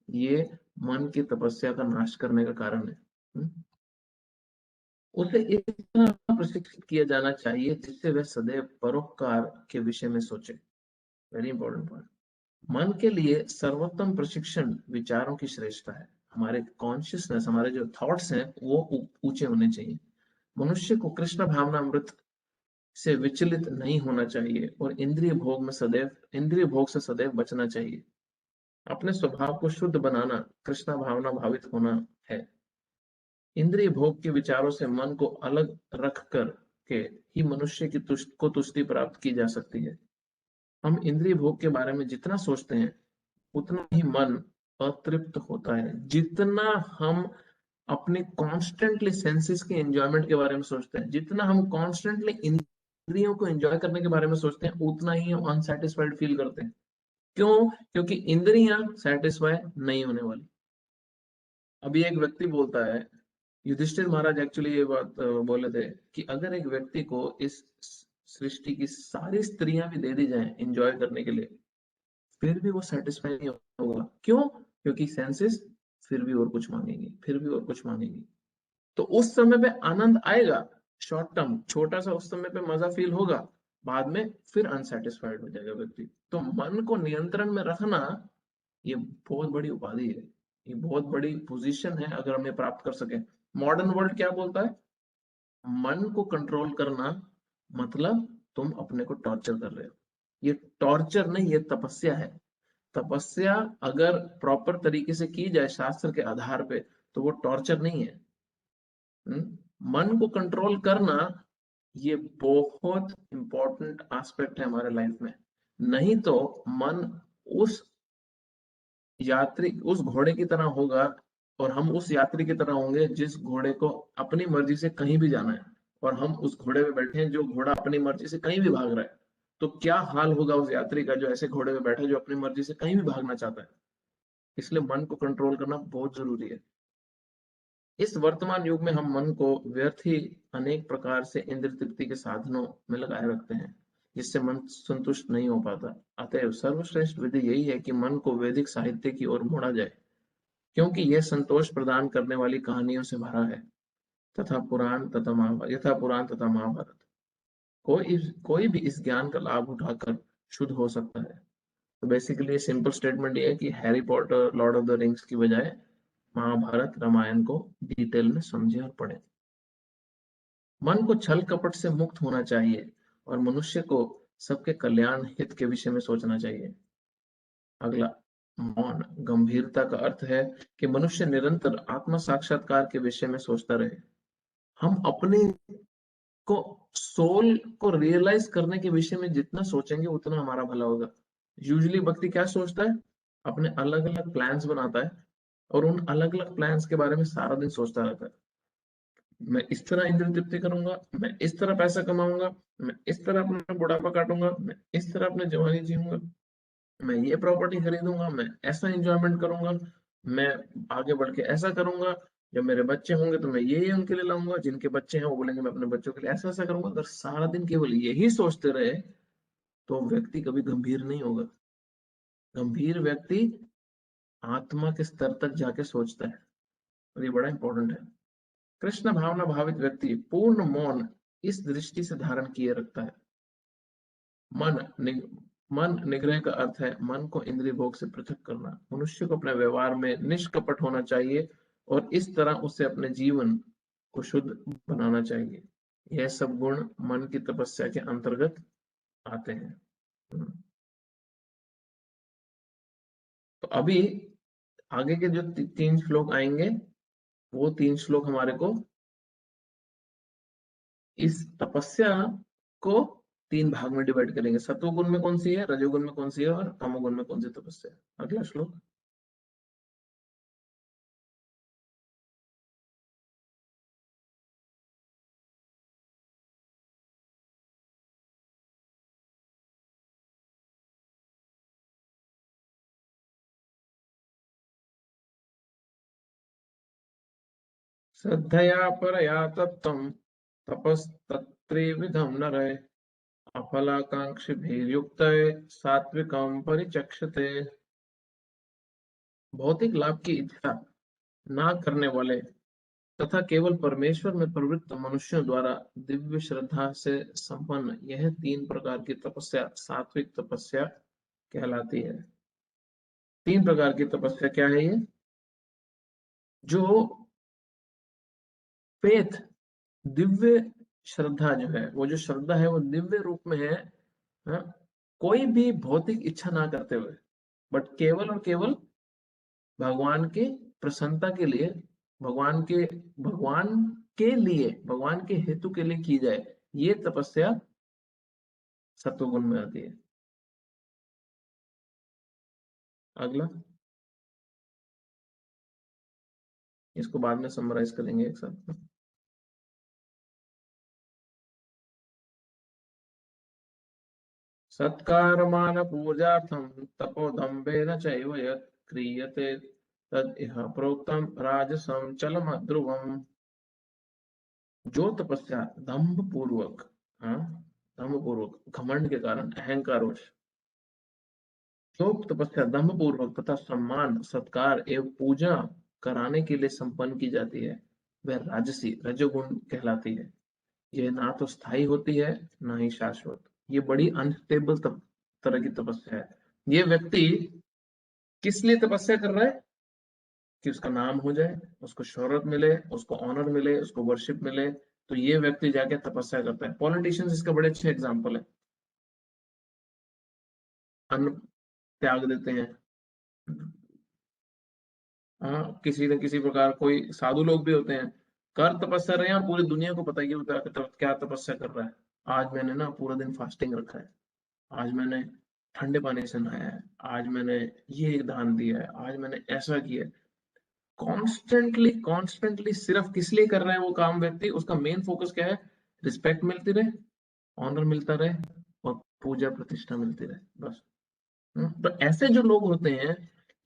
ये मन की तपस्या का नाश करने का कारण है। उसे इस तरह प्रशिक्षित किया जाना चाहिए जिससे वह सदैव परोपकार के विषय में सोचे। Very important point. मन के लिए सर्वोत्तम प्रशिक्षण विचारों की श्रेष्ठता है। हमारे कॉन्शियसनेस, हमारे जो थॉट्स हैं वो ऊंचे होने चाहिए। मनुष्य को कृष्ण भावनामृत से विचलित नहीं होना चाहिए और इंद्रिय भोग से सदैव बचना चाहिए। अपने स्वभाव को शुद्ध बनाना कृष्ण भावना भावित होना है। इंद्रिय भोग के विचारों से मन को अलग रख कर के ही मनुष्य की तुष्टि प्राप्त की जा सकती है। हम इंद्रिय भोग के बारे में जितना सोचते हैं उतना ही मन अतृप्त होता है। जितना हम अपने कॉन्स्टेंटली सेंसेस के एंजॉयमेंट के बारे में सोचते हैं, जितना हम कॉन्स्टेंटली इंद्रियों को एंजॉय करने के बारे में सोचते हैं, उतना ही हम अनसेटिस्फाइड फील करते हैं। क्यों? क्योंकि इंद्रियां सेटिस्फाई नहीं होने वाली। अभी एक व्यक्ति बोलता है, युधिष्ठिर महाराज एक्चुअली ये बात बोले थे कि अगर एक व्यक्ति को इस सृष्टि की सारी स्त्रियां भी दे दी जाएं एंजॉय करने के लिए, फिर भी वो सेटिस्फाई नहीं होगा। क्यों? क्योंकि सेंसेस फिर भी और कुछ मांगेंगी, फिर भी और कुछ मांगेंगी। तो उस समय पे आनंद आएगा, शॉर्ट टर्म छोटा सा उस समय पे मजा फील होगा, बाद में फिर अनसेटिस्फाइड हो जाएगा व्यक्ति। तो मन को नियंत्रण में रखना, ये बहुत बड़ी उपाधि है, ये बहुत बड़ी पोजीशन है अगर हम ये प्राप्त कर सके। मॉडर्न वर्ल्ड क्या बोलता है? मन को कंट्रोल करना मतलब तुम अपने को टॉर्चर कर रहे हो। ये टॉर्चर नहीं, ये तपस्या है। तपस्या अगर प्रॉपर तरीके से की जाए शास्त्र के आधार पे, तो वो टॉर्चर नहीं है। मन को कंट्रोल करना, ये बहुत इंपॉर्टेंट एस्पेक्ट है हमारे लाइफ में। नहीं तो मन उस उस घोड़े की तरह होगा और हम उस यात्री की तरह होंगे जिस घोड़े को अपनी मर्जी से कहीं भी जाना है, और हम उस घोड़े में बैठे हैं जो घोड़ा अपनी मर्जी से कहीं भी भाग रहा है। तो क्या हाल होगा उस यात्री का जो ऐसे घोड़े में बैठा है जो अपनी मर्जी से कहीं भी भागना चाहता है। इसलिए मन को कंट्रोल करना बहुत जरूरी है। इस वर्तमान युग में हम मन को व्यर्थ ही अनेक प्रकार से इंद्र तृप्ति के साधनों में लगाए रखते हैं, जिससे मन संतुष्ट नहीं हो पाता। अतएव सर्वश्रेष्ठ विधि यही है कि मन को वैदिक साहित्य की ओर मोड़ा जाए, क्योंकि यह संतोष प्रदान करने वाली कहानियों से भरा है। यथा पुराण तथा महाभारत। कोई भी इस ज्ञान का लाभ उठाकर शुद्ध हो सकता है। तो बेसिकली सिंपल स्टेटमेंट ये है कि Harry Potter, Lord of the rings की बजाय महाभारत, रामायण को डिटेल में समझे और पढ़े। मन को छल कपट से मुक्त होना चाहिए और मनुष्य को सबके कल्याण हित के विषय में सोचना चाहिए। अगला, मौन गंभीरता का अर्थ है कि मनुष्य निरंतर आत्म साक्षात्कार के विषय में सोचता रहे। हम अपने को सोल को रियलाइज करने के विषय में जितना सोचेंगे उतना हमारा भला होगा। यूजुअली व्यक्ति क्या सोचता है? अपने अलग अलग प्लान्स बनाता है और उन अलग अलग प्लान्स के बारे में सारा दिन सोचता रहता है। मैं इस तरह इंद्र तृप्ति करूंगा, मैं इस तरह पैसा कमाऊंगा, मैं इस तरह अपना बुढ़ापा काटूंगा, मैं इस तरह अपने जवानी जीऊंगा, मैं ये प्रॉपर्टी खरीदूंगा, मैं ऐसा एंजॉयमेंट करूंगा, मैं आगे बढ़ के ऐसा करूंगा, जब मेरे बच्चे होंगे तो मैं ये उनके लिए लाऊंगा, जिनके बच्चे हैं वो बोलेंगे मैं अपने बच्चों के लिए ऐसा ऐसा करूंगा। अगर सारा दिन केवल यही सोचते रहे तो व्यक्ति कभी गंभीर नहीं होगा। गंभीर व्यक्ति आत्मा के स्तर तक जाके सोचता है, और ये बड़ा इंपॉर्टेंट है। कृष्ण भावना भावित व्यक्ति पूर्ण मौन इस दृष्टि से धारण किए रखता है। मन नि, मन निग्रह का अर्थ है मन को इंद्रिय भोग से पृथक करना। मनुष्य को अपने व्यवहार में निष्कपट होना चाहिए और इस तरह उसे अपने जीवन को शुद्ध बनाना चाहिए। यह सब गुण मन की तपस्या के अंतर्गत आते हैं। तो अभी आगे के जो तीन श्लोक आएंगे, वो तीन श्लोक हमारे को इस तपस्या को तीन भाग में डिवाइड करेंगे। सत्वगुण में कौन सी है, रजोगुण में कौन सी है, और तमोगुण में कौन सी तपस्या है। अगला श्लोक। श्रद्धया परया तप्तं तपस्तत्त्रिविधं नरः अफलाकांक्षिभिर्युक्तः सात्विकं परिचक्षते। भौतिक लाभ की इच्छा ना करने वाले तथा केवल परमेश्वर में प्रवृत्त मनुष्यों द्वारा दिव्य श्रद्धा से संपन्न यह तीन प्रकार की तपस्या सात्विक तपस्या कहलाती है। तीन प्रकार की तपस्या क्या है ये? जो फेथ, दिव्य श्रद्धा जो है, वो जो श्रद्धा है वो दिव्य रूप में है, हाँ? कोई भी भौतिक इच्छा ना करते हुए, बट केवल और केवल भगवान के प्रसन्नता के लिए, भगवान के भगवान भगवान के हेतु के लिए की जाए, ये तपस्या सत्वगुण में आती है। अगला, इसको बाद में समराइज करेंगे एक साथ। सत्कारमान पूजार्थं तपोदम्भेन चैव यत् क्रियते तद इह प्रोक्तम राजसं चलमध्रुवम्। जो तपस्या दंभ पूर्वक, हाँ, दंभ पूर्वक घमंड के कारण अहंकारवश, जो तपस्या दंभ पूर्वक तथा सम्मान सत्कार एवं पूजा कराने के लिए संपन्न की जाती है, वह राजसी रजोगुण कहलाती है। यह ना तो स्थायी होती है ना ही शाश्वत। ये बड़ी अनस्टेबल तरह की तपस्या है। ये व्यक्ति किस लिए तपस्या कर रहा है? कि उसका नाम हो जाए, उसको शोहरत मिले, उसको ऑनर मिले, उसको वर्शिप मिले, तो ये व्यक्ति जाके तपस्या करता है। पॉलिटिशियंस इसका बड़े अच्छे एग्जाम्पल है। अन्न त्याग देते हैं, हाँ, किसी न किसी प्रकार। कोई साधु लोग भी होते हैं, कर तपस्या रहे हैं और पूरी दुनिया को पता है कि वो क्या तपस्या कर रहा है। आज मैंने ना पूरा दिन फास्टिंग रखा है, आज मैंने ठंडे पानी से नहाया है, आज मैंने ये दान दिया है, आज मैंने ऐसा किया है। कॉन्स्टेंटली कॉन्स्टेंटली सिर्फ किस लिए कर रहे हैं वो काम व्यक्ति? उसका मेन फोकस क्या है? रिस्पेक्ट मिलती रहे, ऑनर मिलता रहे, और पूजा प्रतिष्ठा मिलती रहे, बस। तो ऐसे जो लोग होते हैं,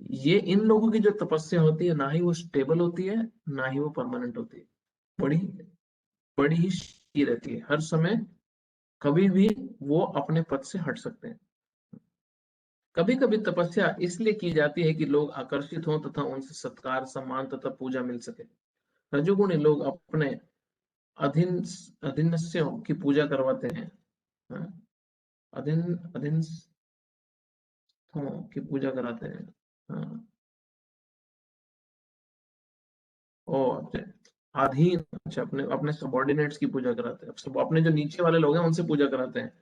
ये इन लोगों की जो तपस्या होती है, ना ही वो स्टेबल होती है, ना ही वो परमानेंट होती है। बड़ी बड़ी ही की रहती है, हर समय कभी भी वो अपने पद से हट सकते हैं। कभी कभी तपस्या इसलिए की जाती है कि लोग आकर्षित हों तथा उनसे सत्कार सम्मान तथा पूजा मिल सके। रजोगुणी लोग अपने अधीन अधीनस्थों की पूजा करवाते हैं, हाँ? अधीन अधीनस्थों की पूजा कराते हैं, हाँ। ओ अच्छा, अधीन, अच्छा, अपने अपने सबॉर्डिनेट्स की पूजा कराते हैं। सब अपने जो नीचे वाले लोग हैं उनसे पूजा कराते हैं,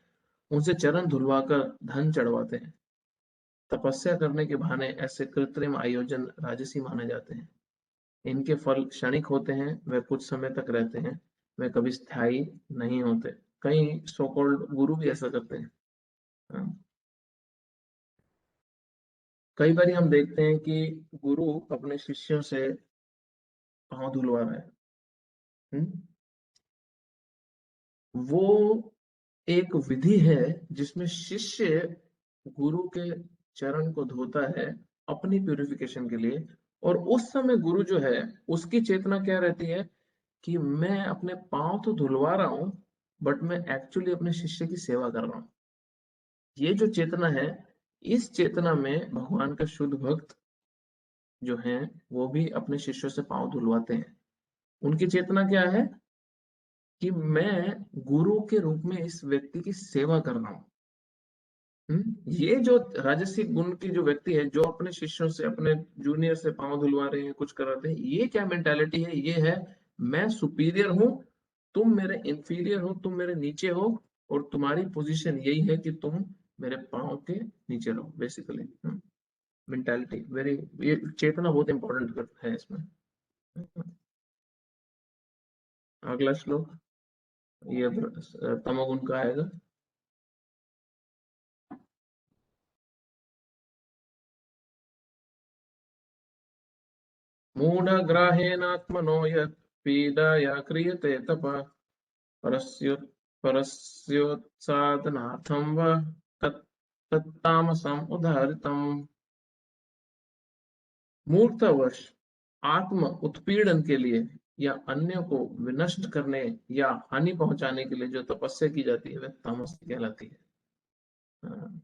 उनसे चरण धुलवाकर धन चढ़वाते हैं। तपस्या करने के बहाने ऐसे कृत्रिम आयोजन राजसी माने जाते हैं। इनके फल क्षणिक होते हैं, वे कुछ समय तक रहते हैं, वे कभी स्थायी नहीं होते। कई सो कॉल्ड गुरु भी ऐसा करते हैं, हाँ। कई बार हम देखते हैं कि गुरु अपने शिष्यों से पांव धुलवा रहा है, हम्म? वो एक विधि है जिसमें शिष्य गुरु के चरण को धोता है अपनी प्यूरिफिकेशन के लिए, और उस समय गुरु जो है उसकी चेतना क्या रहती है कि मैं अपने पांव तो धुलवा रहा हूं, बट मैं एक्चुअली अपने शिष्य की सेवा कर रहा हूं। ये जो चेतना है, इस चेतना में भगवान का शुद्ध भक्त जो हैं वो भी अपने शिष्यों से पांव धुलवाते हैं। उनकी चेतना क्या है कि मैं गुरु के रूप में इस व्यक्ति की सेवा कर रहा हूँ। ये जो राजसिक गुण की जो व्यक्ति है, जो अपने शिष्यों से, अपने जूनियर से पांव धुलवा रहे हैं, कुछ कराते हैं, ये क्या मेंटालिटी है? ये है मैं सुपीरियर हूँ, तुम मेरे इंफीरियर हो, तुम मेरे नीचे हो, और तुम्हारी पोजीशन यही है कि तुम मेरे पांव के नीचे रहो, बेसिकली। मेंटालिटी वेरी, ये चेतना बहुत इंपॉर्टेंट है इसमें। अगला श्लोक ये तमोगुण का आएगा। मूढग्राहेणात्मनो यत् पीडया क्रियते तपः परस्य परस्योत्सादनार्थं वा तत् तत्तामसम् उदाहृतम्। मूर्खवश आत्म उत्पीड़न के लिए या अन्य को विनष्ट करने या हानि पहुंचाने के लिए जो तपस्या की जाती है वह तामस कहलाती है। हाँ।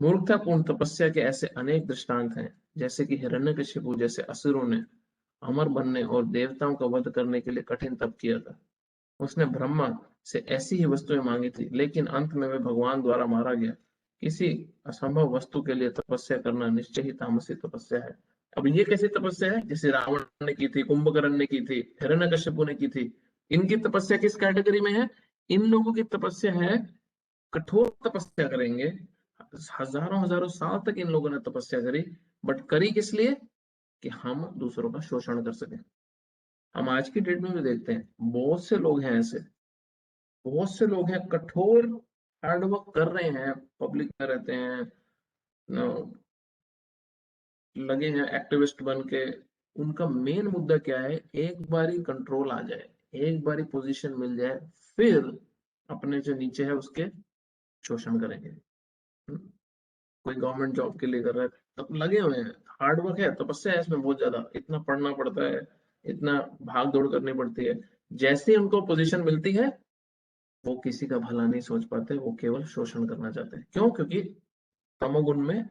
मूर्खतापूर्ण तपस्या के ऐसे अनेक दृष्टांत हैं, जैसे कि हिरण्यकशिपु जैसे असुरों ने अमर बनने और देवताओं का वध करने के लिए कठिन तप किया था। उसने ब्रह्मा से ऐसी ही वस्तुएं मांगी थी, लेकिन अंत में वह भगवान द्वारा मारा गया। किसी असंभव वस्तु के लिए तपस्या करना निश्चय ही तामसी तपस्या है। अब ये कैसी तपस्या है? जैसे रावण ने की थी, कुंभकर्ण ने की थी, हिरण्यकशिपु ने की थी। इनकी तपस्या किस कैटेगरी में है? इन लोगों की तपस्या है, कठोर तपस्या करेंगे, हजारों हजारों साल तक इन लोगों ने तपस्या करी, बट करी किस लिए? कि हम दूसरों का शोषण कर सके। हम आज की डेट में भी देखते हैं, बहुत से लोग हैं ऐसे, बहुत से लोग हैं कठोर हार्डवर्क कर रहे हैं, पब्लिक में रहते हैं, लगे हैं एक्टिविस्ट बन के। उनका मेन मुद्दा क्या है? एक बारी कंट्रोल आ जाए, एक बारी पोजीशन मिल जाए, फिर अपने जो नीचे है उसके शोषण करेंगे। कोई गवर्नमेंट जॉब के लिए कर रहा है, तब लगे हुए हैं, हार्ड वर्क है, तपस्या है इसमें बहुत ज्यादा, इतना पढ़ना पड़ता है, इतना भाग दौड़ करनी पड़ती है। जैसे ही उनको पोजीशन मिलती है, वो किसी का भला नहीं सोच पाते, वो केवल शोषण करना चाहते हैं। क्यों? क्योंकि तमोगुण में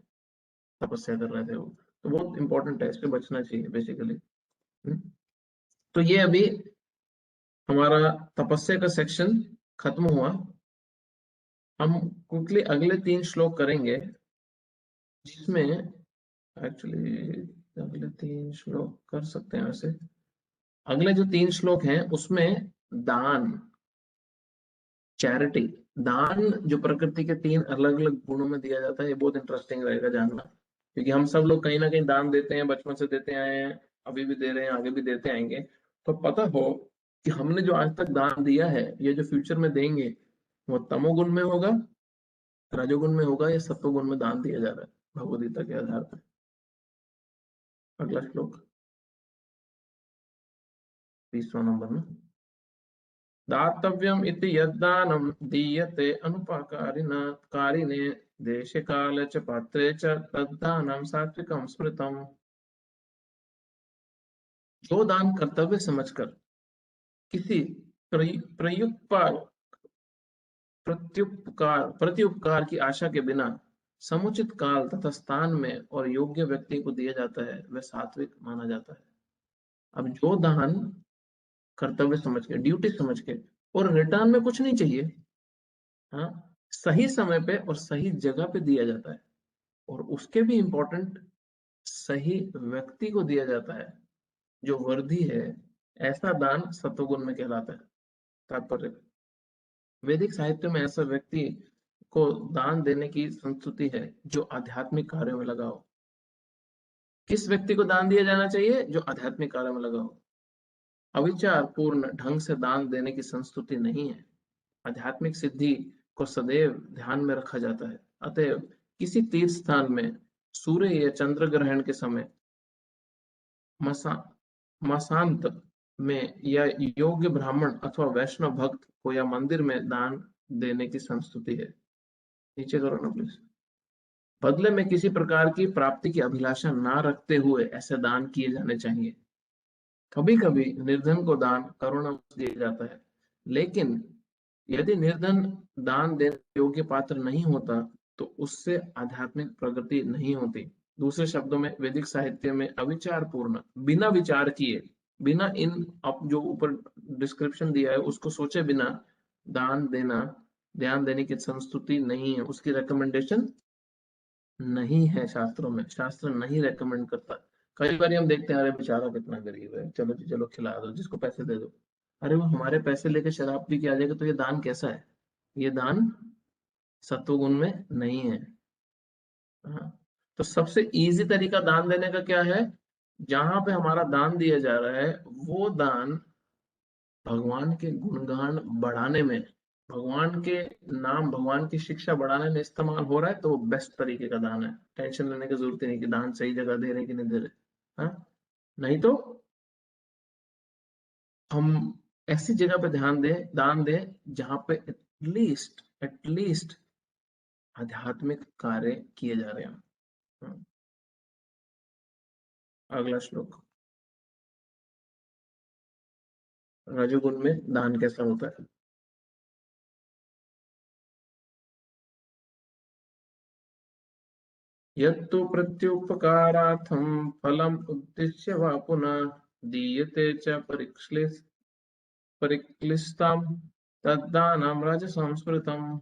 तपस्या कर रहे थे वो। तो बहुत इंपॉर्टेंट है, इससे बचना चाहिए बेसिकली। तो ये अभी हमारा तपस्या का सेक्शन खत्म हुआ। हम क्विकली अगले 3 श्लोक करेंगे, जिसमें एक्चुअली अगले 3 श्लोक कर सकते हैं वैसे। अगले जो 3 श्लोक हैं उसमें दान, चैरिटी, दान जो प्रकृति के 3 अलग अलग गुणों में दिया जाता है, ये बहुत इंटरेस्टिंग रहेगा जानना। क्योंकि हम सब लोग कहीं ना कहीं दान देते हैं, बचपन से देते आए हैं, अभी भी दे रहे हैं, आगे भी देते आएंगे। तो पता हो कि हमने जो आज तक दान दिया है, ये जो फ्यूचर में देंगे, वो तमोगुण में होगा, रजोगुण में होगा, या सत्वगुण में दान दिया जा रहा है भगवद गीता के आधार पर। अगला श्लोक 20वां नंबर में, दातव्यम् इति यद्दानं दीयते अनुपकारिणा कारिणे देशे काले च पात्रे च तद्दानं सात्विकं स्मृतम्। जो दान कर्तव्य समझकर किसी प्रयुक्तार प्रत्युपकार प्रत्युपकार की आशा के बिना समुचित काल तथा स्थान में और योग्य व्यक्ति को दिया जाता है, वह सात्विक माना जाता है। अब जो दान कर्तव्य समझ के, ड्यूटी समझ के, और रिटर्न में कुछ नहीं चाहिए, हाँ, सही समय पे और सही जगह पे दिया जाता है, और उसके भी इम्पोर्टेंट सही व्यक्ति को दिया जाता है जो वर्दी है, ऐसा दान सत्वगुण में कहलाता है। तात्पर्य, वैदिक साहित्य में ऐसा व्यक्ति को दान देने की संस्कृति है जो आध्यात्मिक कार्यों में लगा हो। किस व्यक्ति को दान दिया जाना चाहिए? जो आध्यात्मिक कार्यों में लगा हो। अविचार पूर्ण ढंग से दान देने की संस्कृति नहीं है। आध्यात्मिक सिद्धि को सदैव ध्यान में रखा जाता है। अतएव किसी तीर्थ स्थान में सूर्य या चंद्र ग्रहण के समय मसा मासांत में या योग्य ब्राह्मण अथवा वैष्णव भक्त को या मंदिर में दान देने की संस्कृति है। नीचे करो ना प्लीज। बदले में किसी प्रकार की प्राप्ति की अभिलाषा ना रखते हुए ऐसे दान किए जाने चाहिए। कभी कभी निर्धन को दान करुणावश दिया जाता है, लेकिन यदि निर्धन दान देने योग्य पात्र नहीं होता तो उससे आध्यात्मिक प्रगति नहीं होती। दूसरे शब्दों में वैदिक साहित्य में अविचार पूर्ण, बिना विचार किए, बिना इन अब जो ऊपर डिस्क्रिप्शन दिया है उसको सोचे बिना दान देना, ध्यान देने की संस्तुति नहीं है, उसकी रिकमेंडेशन नहीं है शास्त्रों में, शास्त्र नहीं रेकमेंड करता। कई बार हम देखते हैं, अरे बेचारा कितना गरीब है, चलो जी चलो खिला दो, जिसको पैसे दे दो। अरे वो हमारे पैसे लेके शराब पी के आ जाएगा तो ये दान कैसा है? ये दान सत्वगुण में नहीं है। हाँ। तो सबसे इजी तरीका दान देने का क्या है? जहां पे हमारा दान दिया जा रहा है वो दान भगवान के गुणगान बढ़ाने में, भगवान के नाम, भगवान की शिक्षा बढ़ाने में इस्तेमाल हो रहा है तो वो बेस्ट तरीके का दान है। टेंशन लेने की जरूरत ही नहीं कि दान सही जगह दे रहे कि नहीं दे रहे। हाँ, नहीं तो हम ऐसी जगह पे ध्यान दें, दान दें जहां पे एटलीस्ट आध्यात्मिक कार्य किए जा रहे हैं। हाँ, अगला श्लोक। रजोगुण में दान कैसा होता है? यत्तु प्रत्युपकारार्थं फलम् उद्दिश्य वा पुनः दीयते च परिक्लिष्टं तद्दानं राजसंस्मृतम्।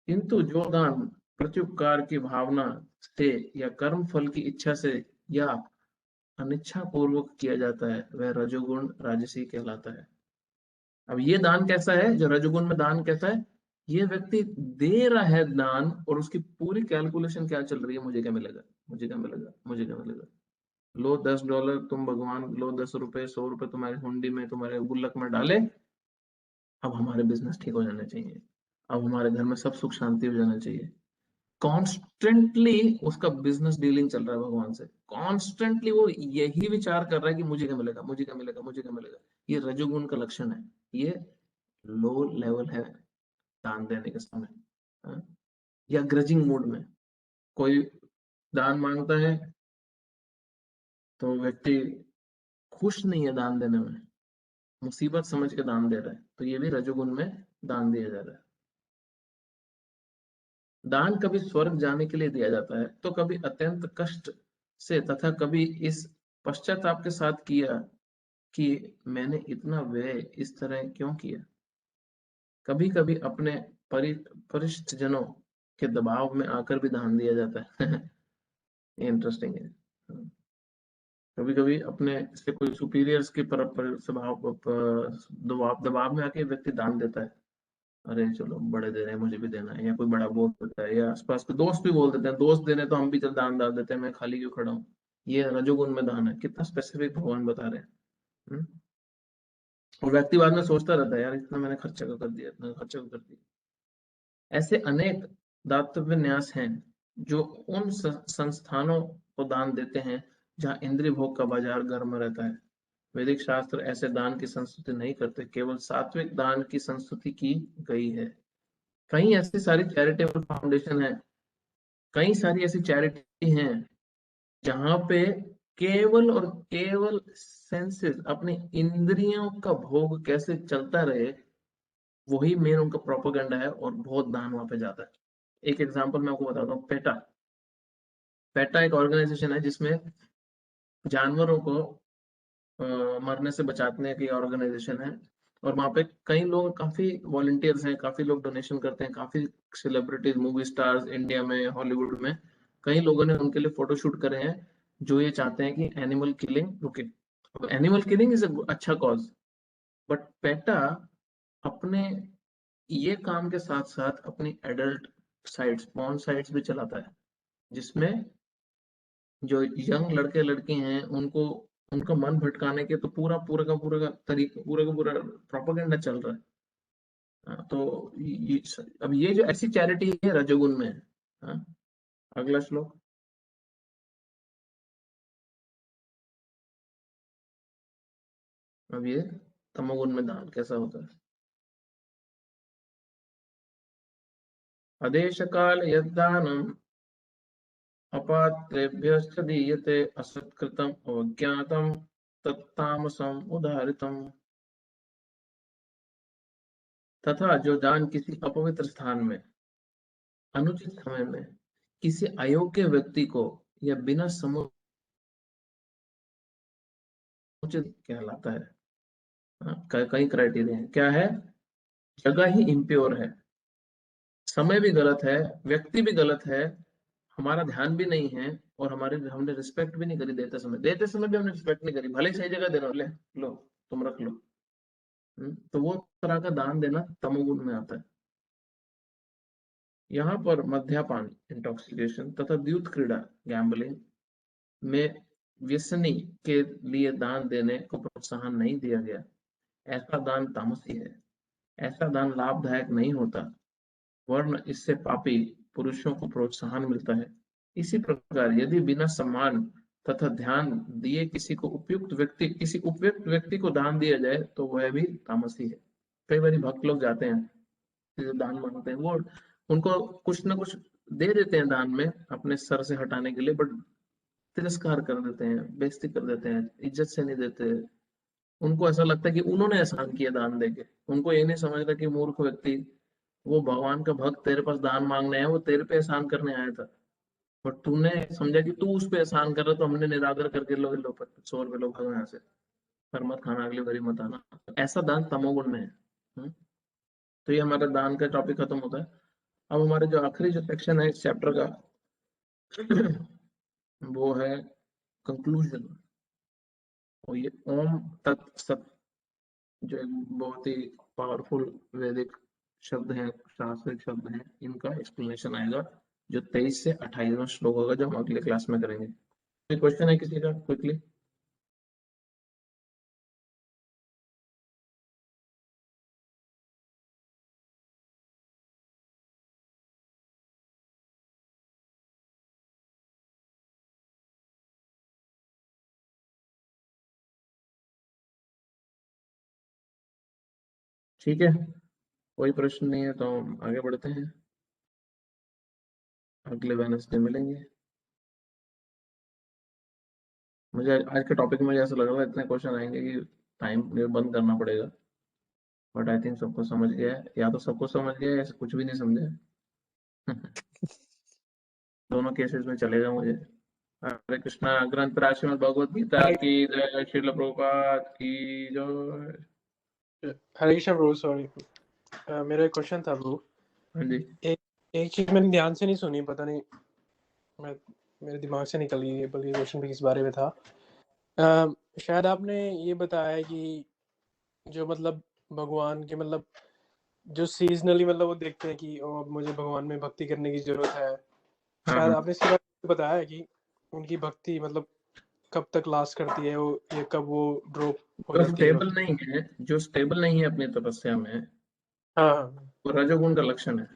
किंतु जो दान प्रत्युपकार की भावना से या कर्म फल की इच्छा से या अनिच्छा पूर्वक किया जाता है वह रजोगुण राजसी कहलाता है। अब ये दान कैसा है, जो रजोगुण में दान कैसा है? ये व्यक्ति दे रहा है दान और उसकी पूरी कैलकुलेशन क्या चल रही है, मुझे क्या मिलेगा, मुझे क्या मिलेगा, मुझे क्या मिलेगा। लो $10, तुम भगवान लो 10 रुपए, 100 रुपए तुम्हारी हुंडी में, तुम्हारे गुल्लक में डाले। अब हमारे बिजनेस ठीक हो जाने चाहिए, अब हमारे घर में सब सुख शांति हो जाना चाहिए। कॉन्स्टेंटली उसका बिजनेस डीलिंग चल रहा है भगवान से, कॉन्स्टेंटली वो यही विचार कर रहा है कि मुझे क्या मिलेगा, मुझे क्या मिलेगा, मुझे क्या मिलेगा। ये रजोगुण का लक्षण है। ये लो लेवल है दान देने के समय। हाँ? या ग्रजिंग मूड में कोई दान मांगता है तो व्यक्ति खुश नहीं है दान देने में, मुसीबत समझ के दान दे रहा है, तो ये भी रजोगुण में दान दिया जा रहा है। दान कभी स्वर्ग जाने के लिए दिया जाता है तो कभी अत्यंत कष्ट से, तथा कभी इस पश्चाताप के साथ किया कि मैंने इतना व्यय इस तरह क्यों किया। कभी कभी अपने परि परिष्ठ जनों के दबाव में आकर भी दान दिया जाता है। इंटरेस्टिंग है। कभी कभी अपने से कोई सुपीरियर्स के पर स्वभाव दबाव दबाव में आके व्यक्ति दान देता है। अरे चलो बड़े दे रहे हैं मुझे भी देना है, या कोई बड़ा बोल देता है, या आसपास के दोस्त भी बोल देते हैं दोस्त दे रहे हैं तो हम भी चल दान डाल देते हैं, मैं खाली क्यों खड़ा हूँ। ये रजोगुण में दान है, कितना स्पेसिफिक भगवान बता रहे हैं। हम्म? और व्यक्ति बाद में सोचता रहता है, यार इतना मैंने खर्चा क्यों कर दिया, इतना खर्चा क्यों कर दिया। ऐसे अनेक दातव्य न्यास हैं जो उन संस्थानों को दान देते हैं जहाँ इंद्रिय भोग का बाजार गर्म रहता है। वैदिक शास्त्र ऐसे दान की संस्तुति नहीं करते, केवल सात्विक दान की संस्तुति की गई है। कई ऐसी सारी चैरिटेबल फाउंडेशन है, कई सारी ऐसी चैरिटी हैं जहां पे केवल और केवल सेंसेस, अपनी इंद्रियों का भोग कैसे चलता रहे, वही मेन उनका प्रोपोगंडा है और बहुत दान वहां पे जाता है। एक एग्जांपल मैं आपको बताता हूँ, पेटा। पेटा एक ऑर्गेनाइजेशन है जिसमें जानवरों को मरने से बचाने की ऑर्गेनाइजेशन है। और वहाँ पे कई लोग, काफी वॉलंटियर्स हैं, काफी लोग डोनेशन करते हैं, काफी सेलिब्रिटीज, मूवी स्टार्स, इंडिया में, हॉलीवुड में कई लोगों ने उनके लिए फोटोशूट करे हैं, जो ये चाहते हैं कि एनिमल किलिंग रुके। एनिमल किलिंग इज अच्छा कॉज, बट पेटा अपने ये काम के साथ साथ अपनी एडल्ट साइट्स, पॉर्न साइट्स भी चलाता है, जिसमें जो यंग लड़के लड़की हैं उनको, उनका मन भटकाने के तो पूरा का तरीका, पूरा का पूरा प्रोपेगेंडा चल रहा है। तो अब ये जो ऐसी चैरिटी है रजोगुण में है। हाँ, अगला श्लोक। अब ये तमोगुण में दान कैसा होता है? आदेश काल यद्दानम अपात्रेभ्यश्च दीयते असत्कृतम अवज्ञातम तत्तामसम उदाहृतम। तथा जो दान किसी अपवित्र स्थान में अनुचित समय में किसी अयोग्य व्यक्ति को या बिना समुचित कहलाता है। कई क्राइटेरिया है, क्या है? जगह ही इम्प्योर है, समय भी गलत है, व्यक्ति भी गलत है, हमारा ध्यान भी नहीं है, और हमारे हमने रिस्पेक्ट भी नहीं करी देते समय भी हमने रिस्पेक्ट नहीं करी, भले ही सही जगह दे रहा हो, ले लो तुम रख लो। तो वो तरह का दान देना तमोगुण में आता है। यहाँ पर मद्यपान इंटॉक्सिकेशन तथा द्यूत क्रीड़ा गैम्बलिंग में व्यसनी के लिए दान देने को प्रोत्साहन नहीं दिया गया। ऐसा दान तामसी है, ऐसा दान लाभदायक नहीं होता, वरन इससे पापी पुरुषों को प्रोत्साहन मिलता है। इसी प्रकार यदि बिना सम्मान तथा ध्यान दिए किसी उपयुक्त व्यक्ति को दान दिया जाए तो वह भी तामसी है। कई बार भक्त लोग जाते हैं, जो दान मांगते हैं, वो उनको कुछ ना कुछ दे देते हैं दान में अपने सर से हटाने के लिए, बट तिरस्कार कर देते हैं, बेइज्जती कर देते हैं, इज्जत से नहीं देते। उनको ऐसा लगता है कि उन्होंने एहसान किया दान देके। उनको ये नहीं समझता कि मूर्ख व्यक्ति, वो भगवान का भक्त तेरे पास दान मांगने आया, वो तेरे पे एहसान करने आया था, बट तूने समझा कि तू उस पे एहसान कर रहा, तो हमने निरादर करके लो 100 रुपए लो, भागो यहाँ से, पर मत खाना, अगली बारी मत आना। ऐसा दान तमोगुण में है। तो ये हमारा दान का टॉपिक खत्म होता है। अब हमारे जो आखिरी जो सेक्शन है इस चैप्टर का वो है कंक्लूजन। और ये ओम तत् सत, जो एक बहुत ही पावरफुल वैदिक शब्द है, शास्त्रिक शब्द है, इनका एक्सप्लेनेशन आएगा जो 23 से 28वां श्लोक होगा, जो हम अगले क्लास में करेंगे। कोई क्वेश्चन है किसी का क्विकली? ठीक है, कोई प्रश्न नहीं है तो हम आगे बढ़ते हैं, अगले वेडनेसडे मिलेंगे। मुझे आज के टॉपिक में ऐसा लग रहा है इतने क्वेश्चन आएंगे कि टाइम बंद करना पड़ेगा, बट आई थिंक सबको समझ गया है, या तो सबको समझ गया है या कुछ भी नहीं समझे। दोनों केसेस में चलेगा मुझे। हरे कृष्णा। ग्रंथ राशि में भगवत गीता हरे की जय, श्रील प्रभुपाद की जय। हरे कृष्ण ब्रो, सॉरी मेरा एक क्वेश्चन था ब्रो। हाँ जी। एक चीज मैंने ध्यान से नहीं सुनी, पता नहीं मैं मेरे दिमाग से निकल गई, बल्कि क्वेश्चन भी किस बारे में था। शायद आपने ये बताया कि जो मतलब भगवान के मतलब जो सीजनली मतलब वो देखते हैं कि अब मुझे भगवान में भक्ति करने की जरूरत है। हाँ शायद हाँ, आपने इसके बारे में बताया है कि उनकी भक्ति मतलब कब तक लास्ट करती है, वो ये कब वो ड्रॉप हो जो जाती है स्टेबल भक्ति। नहीं है, जो स्टेबल नहीं है अपनी तपस्या में, हाँ हाँ वो रजोगुण का लक्षण है।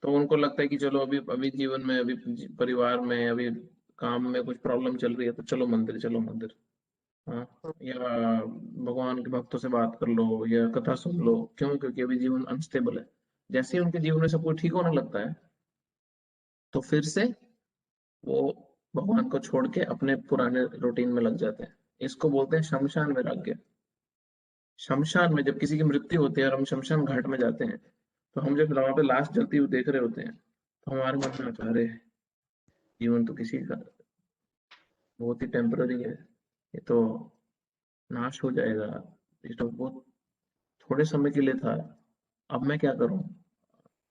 तो उनको लगता है कि चलो अभी अभी जीवन में, अभी परिवार में, अभी काम में कुछ प्रॉब्लम चल रही है, तो चलो मंदिर, चलो मंदिर। हाँ, या भगवान के भक्तों से बात कर लो या कथा सुन लो। क्यों? क्योंकि अभी जीवन अनस्टेबल है। जैसे ही उनके जीवन में सब कुछ ठीक होने लगता है, तो फिर से वो भगवान को छोड़ के अपने पुराने रूटीन में लग जाते हैं। इसको बोलते हैं शमशान वैराग्य। शमशान में जब किसी की मृत्यु होती है और हम शमशान घाट में जाते हैं, तो हम जब वहां पे लाश जलती हुई देख रहे होते हैं, तो हमारे मन में आता है, अरे जीवन तो किसी का बहुत ही टेम्पररी है, ये तो नाश हो जाएगा, ये तो बहुत थोड़े समय के लिए था, अब मैं क्या करूं?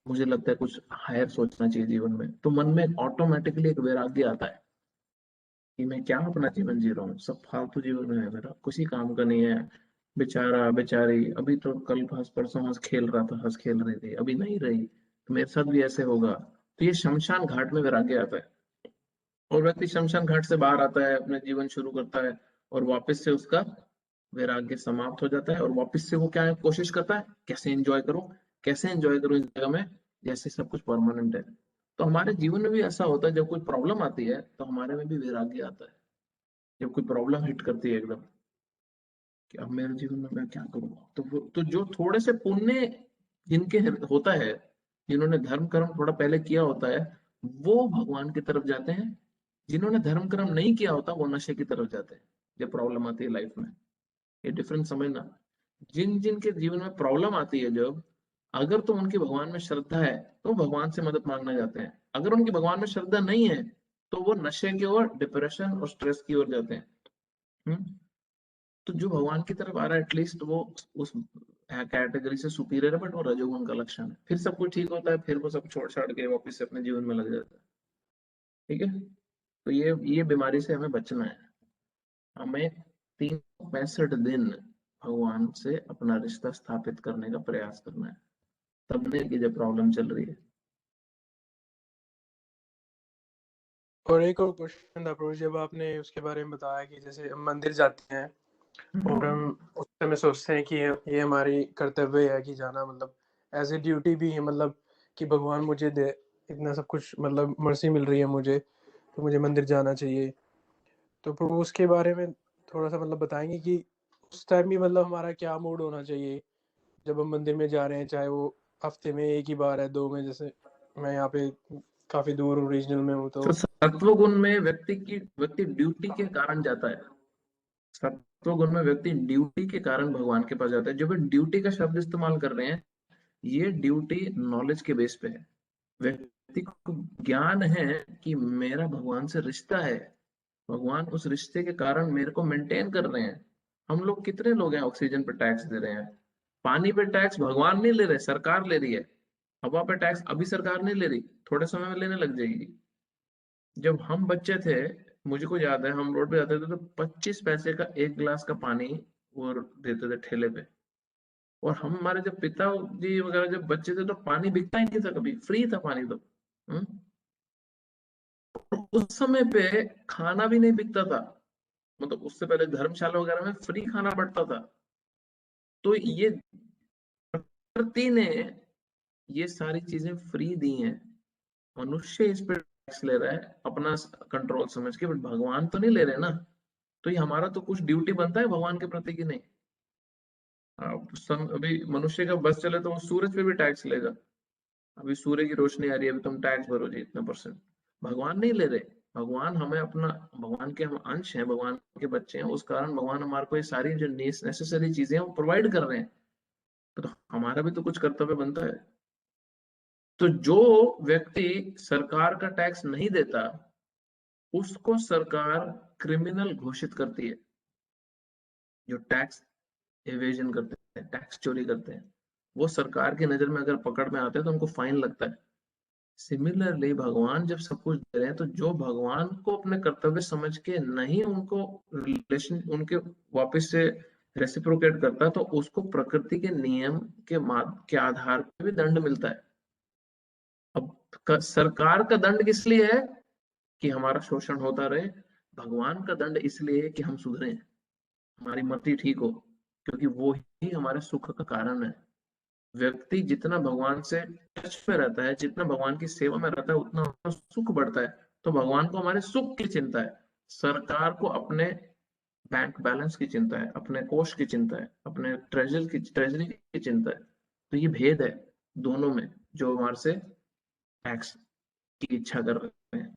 मुझे लगता है कुछ हायर सोचना चाहिए जीवन में। तो मन में ऑटोमेटिकली एक वैराग्य आता है कि मैं क्या अपना जीवन जी रहा हूँ, सब फालतू जीवन है मेरा, किसी काम का नहीं है। बेचारा बेचारी, अभी तो कल हंस परसों हंस खेल रहा था, हंस खेल रही थी, अभी नहीं रही, तो मेरे साथ भी ऐसे होगा। तो ये शमशान घाट में वैराग्य आता है, और व्यक्ति शमशान घाट से बाहर आता है, अपने जीवन शुरू करता है, और वापस से उसका वैराग्य समाप्त हो जाता है, और वापस से वो क्या है, कोशिश करता है कैसे एंजॉय करूं, कैसे एंजॉय करूं इस जगह में जैसे सब कुछ परमानेंट है। तो हमारे जीवन में भी ऐसा होता है, जब कोई प्रॉब्लम आती है तो हमारे में भी वैराग्य आता है। जब कोई प्रॉब्लम हिट करती है एकदम, कि अब मेरे जीवन में मैं क्या करूंगा, तो जो थोड़े से पुण्य जिनके होता है, जिन्होंने धर्म कर्म थोड़ा पहले किया होता है वो भगवान की तरफ जाते हैं, जिन्होंने धर्म कर्म नहीं किया होता वो नशे की तरफ जाते हैं जब प्रॉब्लम आती है लाइफ में। ये डिफरेंस समझना। जिन जिन के जीवन में प्रॉब्लम आती है जब, अगर तो उनकी भगवान में श्रद्धा है तो भगवान से मदद मांगना जाते हैं, अगर उनकी भगवान में श्रद्धा नहीं है तो वो नशे की ओर, डिप्रेशन और स्ट्रेस की ओर जाते हैं। हम्म? तो जो भगवान की तरफ आ रहा है एटलीस्ट वो उस कैटेगरी से सुपीरियर है, बट वो रजोगुण का लक्षण है, फिर सब कुछ ठीक होता है, फिर वो सब छोड़ छाड़ के वापस से अपने जीवन में लग जाता है। ठीक है, तो ये बीमारी से हमें बचना है। हमें 365 दिन भगवान से अपना रिश्ता स्थापित करने का प्रयास करना है, तब नहीं कि जब प्रॉब्लम चल रही है। और एक और क्वेश्चन था प्रभु, जब आपने उसके बारे में बताया कि जैसे हम मंदिर जाते हैं और हम उस समय सोचते हैं कि ये हमारी कर्तव्य है कि जाना, मतलब एज ए ड्यूटी भी है, मतलब कि भगवान मुझे दे इतना सब कुछ, मतलब मर्सी मिल रही है मुझे, तो मुझे मंदिर जाना चाहिए। तो प्रभु उसके बारे में थोड़ा सा मतलब बताएंगे कि उस टाइम भी मतलब हमारा क्या मूड होना चाहिए जब हम मंदिर में जा रहे हैं, चाहे वो हफ्ते में एक ही बार है, 2 में, जैसे मैं यहाँ पे काफी दूर हूँ, रीजनल में हूँ, तो तो सत्व गुण में व्यक्ति ड्यूटी के कारण जाता है। सत्व गुण में व्यक्ति ड्यूटी के कारण भगवान के पास जाता है। जो भी ड्यूटी का शब्द इस्तेमाल कर रहे हैं, ये ड्यूटी नॉलेज के बेस पे है। व्यक्ति को ज्ञान है कि मेरा भगवान से रिश्ता है, भगवान उस रिश्ते के कारण मेरे को मेंटेन कर रहे हैं। हम लोग कितने लोग हैं ऑक्सीजन पे टैक्स दे रहे हैं, पानी पे टैक्स भगवान नहीं ले रहे, सरकार ले रही है। हवा पे टैक्स अभी सरकार नहीं ले रही, थोड़े समय में लेने लग जाएगी। जब हम बच्चे थे, मुझे को याद है, हम रोड पे जाते थे तो 25 पैसे का एक गिलास का पानी वो देते थे ठेले पे। और हम, हमारे जब पिताजी वगैरह जब बच्चे थे तो पानी बिकता ही नहीं था, कभी फ्री था पानी तो। उस समय पे खाना भी नहीं बिकता था, मतलब उससे पहले धर्मशाला वगैरह में फ्री खाना पड़ता था। तो ये प्रकृति ने ये सारी चीजें फ्री दी हैं, मनुष्य इस पे टैक्स ले रहा है अपना कंट्रोल समझ के, बट भगवान तो नहीं ले रहे ना। तो ये हमारा तो कुछ ड्यूटी बनता है भगवान के प्रति की नहीं। अभी मनुष्य का बस चले तो वो सूरज पे भी टैक्स लेगा, अभी सूर्य की रोशनी आ रही है, अभी तुम टैक्स भरो जी इतना परसेंट। भगवान नहीं ले रहे। भगवान हमें अपना, भगवान के हम अंश हैं, भगवान के बच्चे हैं, उस कारण भगवान हमारे को ये सारी जो नेसेसरी चीजें हैं वो प्रोवाइड कर रहे हैं। तो हमारा भी तो कुछ कर्तव्य बनता है। तो जो व्यक्ति सरकार का टैक्स नहीं देता उसको सरकार क्रिमिनल घोषित करती है। जो टैक्स एवेजन करते हैं, टैक्स चोरी करते हैं, वो सरकार की नजर में अगर पकड़ में आते हैं तो उनको फाइन लगता है। सिमिलरली भगवान जब सब कुछ दे रहे हैं, तो जो भगवान को अपने कर्तव्य समझ के नहीं उनको रिलेशन उनके वापस से रेसिप्रोकेट करता, तो उसको प्रकृति के नियम के आधार पर भी दंड मिलता है। अब सरकार का दंड किस लिए है? कि हमारा शोषण होता रहे। भगवान का दंड इसलिए है कि हम सुधरें, हमारी मति ठीक हो, क्योंकि वो ही हमारे सुख का कारण है। व्यक्ति जितना भगवान से टच में रहता है, जितना भगवान की सेवा में रहता है, उतना उसका सुख बढ़ता है। तो भगवान को हमारे सुख की चिंता है, सरकार को अपने बैंक बैलेंस की चिंता है, अपने कोष की चिंता है, अपने ट्रेजरी की चिंता है। तो ये भेद है दोनों में, जो हमारे से टैक्स की इच्छा कर रहे हैं।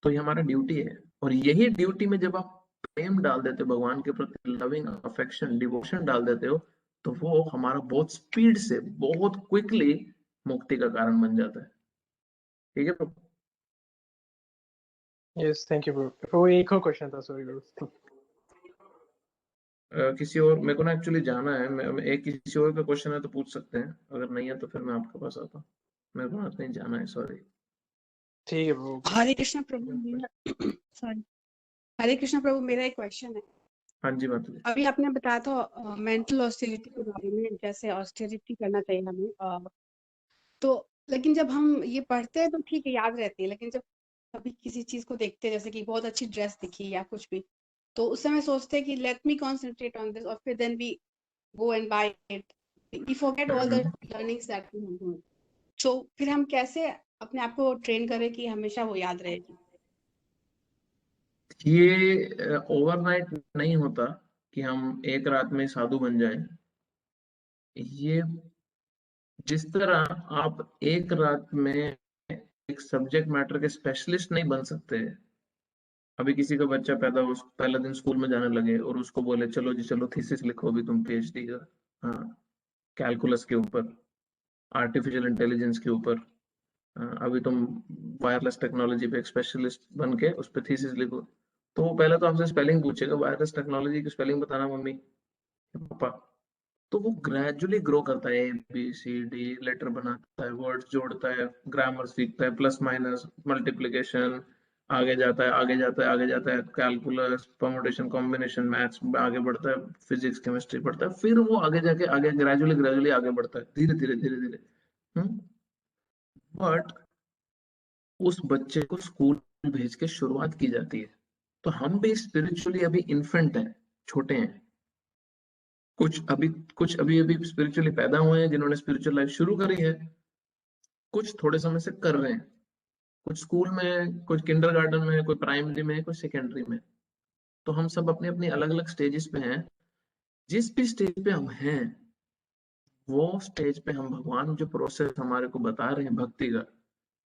तो ये हमारा ड्यूटी है, और यही ड्यूटी में जब आप प्रेम डाल देते हो भगवान के प्रति, लविंग अफेक्शन डिवोशन डाल देते हो, तो वो हमारा बहुत स्पीड से, बहुत क्विकली मुक्ति का कारण बन जाता है। ठीक है प्रभु? यस, थैंक यू प्रभु। वो एक और क्वेश्चन था, सॉरी प्रभु। किसी और, मेरे को ना एक्चुअली जाना है, एक किसी और का क्वेश्चन है तो पूछ सकते हैं, अगर नहीं है तो फिर मैं आपके पास आता हूँ। मेरे को ना कहीं जाना है, सॉरी। ठीक है प्रभु। हरे कृष्ण प्रभु, मेरा सॉरी, हरे कृष्ण प्रभु, मेरा एक क्वेश्चन है। हाँ जी माता जी। अभी आपने बताया था मेंटल ऑस्टेरिटी के बारे में, जैसे ऑस्टेरिटी करना चाहिए हमें, तो लेकिन जब हम ये पढ़ते हैं तो ठीक है, याद रहती है, लेकिन जब कभी किसी चीज को देखते हैं, जैसे कि बहुत अच्छी ड्रेस दिखी या कुछ भी, तो उस समय सोचते हैं कि let me concentrate on this, और फिर then we go and by it, we forget all the learnings that we have done. तो फिर हम कैसे अपने आप को ट्रेन करें कि हमेशा वो याद रहेगी? ये ओवरनाइट नहीं होता कि हम एक रात में साधु बन जाएं। ये जिस तरह आप एक रात में एक सब्जेक्ट मैटर के स्पेशलिस्ट नहीं बन सकते। अभी किसी का बच्चा पैदा हो, पहला दिन स्कूल में जाने लगे और उसको बोले चलो जी चलो थीसिस लिखो अभी तुम पीएचडी का, हाँ, कैलकुलस के ऊपर, आर्टिफिशियल इंटेलिजेंस के ऊपर, अभी तुम वायरलेस टेक्नोलॉजी पे एक स्पेशलिस्ट बन के उस पर थीसिस लिखो, तो वो पहले तो आपसे स्पेलिंग पूछेगा, वायरलेस टेक्नोलॉजी की स्पेलिंग बताना मम्मी पापा। तो वो ग्रेजुअली ग्रो करता है, A B C D letter बनाता है, वर्ड्स जोड़ता है, ग्रामर सीखता है, प्लस माइनस मल्टीप्लिकेशन, आगे जाता है आगे जाता है आगे जाता है, कैलकुलस परम्यूटेशन कॉम्बिनेशन मैथ्स आगे बढ़ता है, फिजिक्स केमिस्ट्री पढ़ता है, फिर वो आगे जाके आगे ग्रेजुअली ग्रेजुअली आगे बढ़ता है, धीरे धीरे धीरे धीरे। बट उस बच्चे को स्कूल भेज के शुरुआत की जाती है। तो हम भी स्पिरिचुअली अभी इन्फेंट हैं, छोटे हैं। कुछ अभी अभी स्पिरिचुअली पैदा हुए हैं जिन्होंने स्पिरिचुअल लाइफ शुरू करी है, कुछ थोड़े समय से कर रहे हैं, कुछ स्कूल में, कुछ किंडरगार्टन में, कोई प्राइमरी में, कोई सेकेंडरी में। तो हम सब अपने अपनी अलग अलग स्टेजेस पे हैं। जिस भी स्टेज पे हम हैं, वो स्टेज पे हम भगवान जो प्रोसेस हमारे को बता रहे हैं भक्ति का,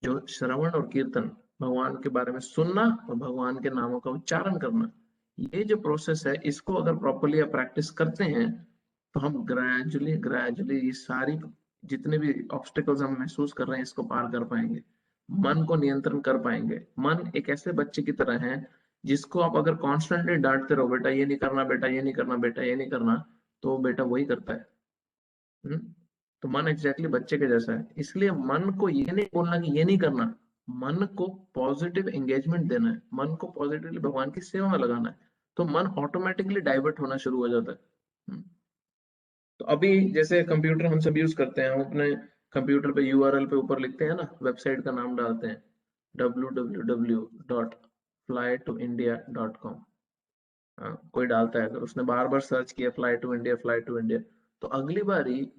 जो श्रवण और कीर्तन, भगवान के बारे में सुनना और भगवान के नामों का उच्चारण करना, ये जो प्रोसेस है, इसको अगर प्रॉपरली आप प्रैक्टिस करते हैं तो हम ग्रेजुअली ग्रेजुअली ये सारी जितने भी ऑब्स्टिकल्स हम महसूस कर रहे हैं इसको पार कर पाएंगे, मन को नियंत्रण कर पाएंगे। मन एक ऐसे बच्चे की तरह है जिसको आप अगर कॉन्स्टेंटली डांटते रहो, बेटा ये नहीं करना, बेटा ये नहीं करना, बेटा ये नहीं करना, तो बेटा वही करता है। हम्म? तो मन एग्जैक्टली बच्चे के जैसा है। इसलिए मन को ये नहीं बोलना कि ये नहीं करना, मन को पॉजिटिव एंगेजमेंट देना है, मन को पॉजिटिवली भगवान की सेवा में लगाना है, तो मन ऑटोमेटिकली डाइवर्ट होना शुरू हो जाता है। तो अभी जैसे कंप्यूटर हम सब यूज करते हैं, हम अपने कंप्यूटर पे यूआरएल पे ऊपर लिखते हैं ना, वेबसाइट का नाम डालते हैं www.flytoindia.com। कोई डालता है, अगर उसने बार बार सर्च किया fly to India fly to India, तो अगली बारी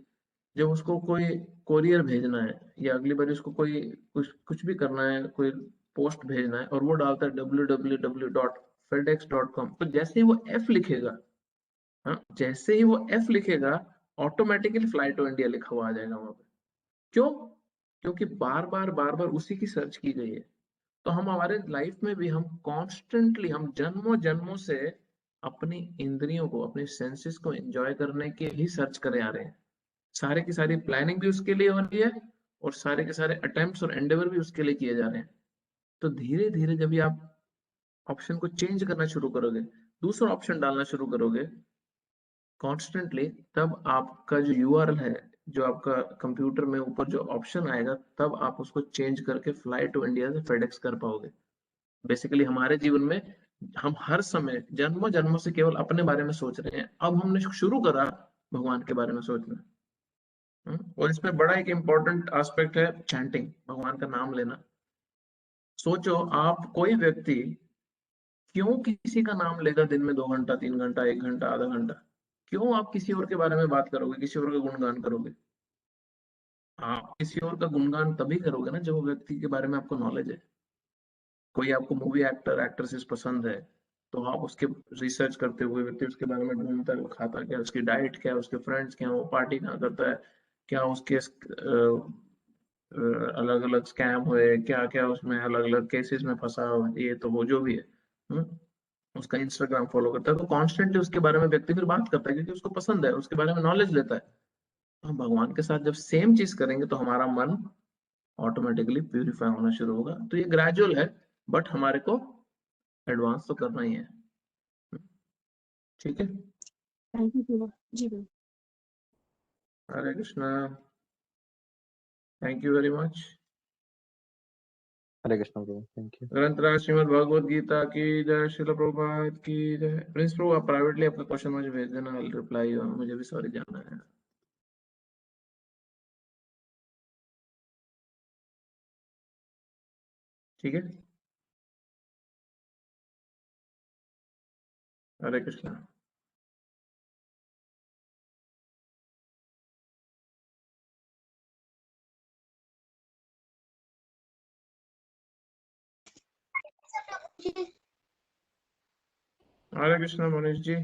जब उसको कोई कोरियर भेजना है या अगली बारी उसको कोई कुछ कुछ भी करना है, कोई पोस्ट भेजना है और वो डालता है www.fedex.com, तो जैसे ही वो एफ लिखेगा, हाँ, जैसे ही वो एफ लिखेगा, ऑटोमेटिकली फ्लाई टू इंडिया लिखा हुआ आ जाएगा वहां पे। क्यों? क्योंकि बार बार उसी की सर्च की गई है। तो हम हमारे लाइफ में भी हम कॉन्स्टेंटली, हम जन्मों जन्मों से अपनी इंद्रियों को, अपने सेंसेस को एंजॉय करने के ही सर्च करे आ रहे हैं। सारे की सारी प्लानिंग भी उसके लिए हो रही है और सारे के सारे अटेम्प्ट्स और एंडेवर भी उसके लिए किए जा रहे हैं। तो धीरे धीरे जब भी आप ऑप्शन को चेंज करना शुरू करोगे, दूसरा ऑप्शन डालना शुरू करोगे कॉन्स्टेंटली, तब आपका जो यूआरएल है, जो आपका कंप्यूटर में ऊपर जो ऑप्शन आएगा, तब आप उसको चेंज करके फ्लाई टू इंडिया से फेडेक्स कर पाओगे। बेसिकली हमारे जीवन में हम हर समय जन्मों जन्मों से केवल अपने बारे में सोच रहे हैं, अब हमने शुरू करा भगवान के बारे में सोचना। और इसमें बड़ा एक इम्पोर्टेंट एस्पेक्ट है चैंटिंग, भगवान का नाम लेना। सोचो आप, कोई व्यक्ति क्यों किसी का नाम लेगा दिन में 2 घंटा, 3 घंटा, 1 घंटा, आधा घंटा? क्यों आप किसी और के बारे में बात करोगे, किसी और का गुणगान करोगे? आप किसी और का गुणगान तभी करोगे ना जब वो व्यक्ति के बारे में आपको नॉलेज है। कोई आपको मूवी एक्टर एक्ट्रेसेस पसंद है, तो आप उसके रिसर्च करते हुए व्यक्ति उसके बारे में ढूंढता है, वो खाता क्या, उसकी डाइट क्या है, उसके फ्रेंड्स क्या है, वो पार्टी कहाँ करता है, क्या उसके अलग अलग स्कैम हुए, क्या क्या उसमें अलग अलग केसेस में फंसा हो, ये तो वो जो भी है। हम्म? उसका इंस्टाग्राम फॉलो करता है, तो कॉन्स्टेंटली उसके बारे में व्यक्ति फिर बात करता है क्योंकि उसको पसंद है, उसके बारे में नॉलेज लेता है। तो हम भगवान के साथ जब सेम चीज करेंगे तो हमारा मन ऑटोमेटिकली प्यूरिफाई होना शुरू होगा। तो ये ग्रेजुअल है, बट हमारे को एडवांस तो करना ही है। ठीक है। Thank you Shiva ji ma'am. Hare Krishna. Thank you very much. Hare Krishna प्रभु, थैंक यू। ग्रंथराज श्रीमद् भगवद गीता की जय, श्रील प्रभुपाद की जय। प्रिंस प्रभु आप प्राइवेटली आपका क्वेश्चन मुझे भेज देना, आई रिप्लाई, मुझे भी सॉरी जानना है। ठीक है। हरे कृष्णा। हरे कृष्णा मनीष जी।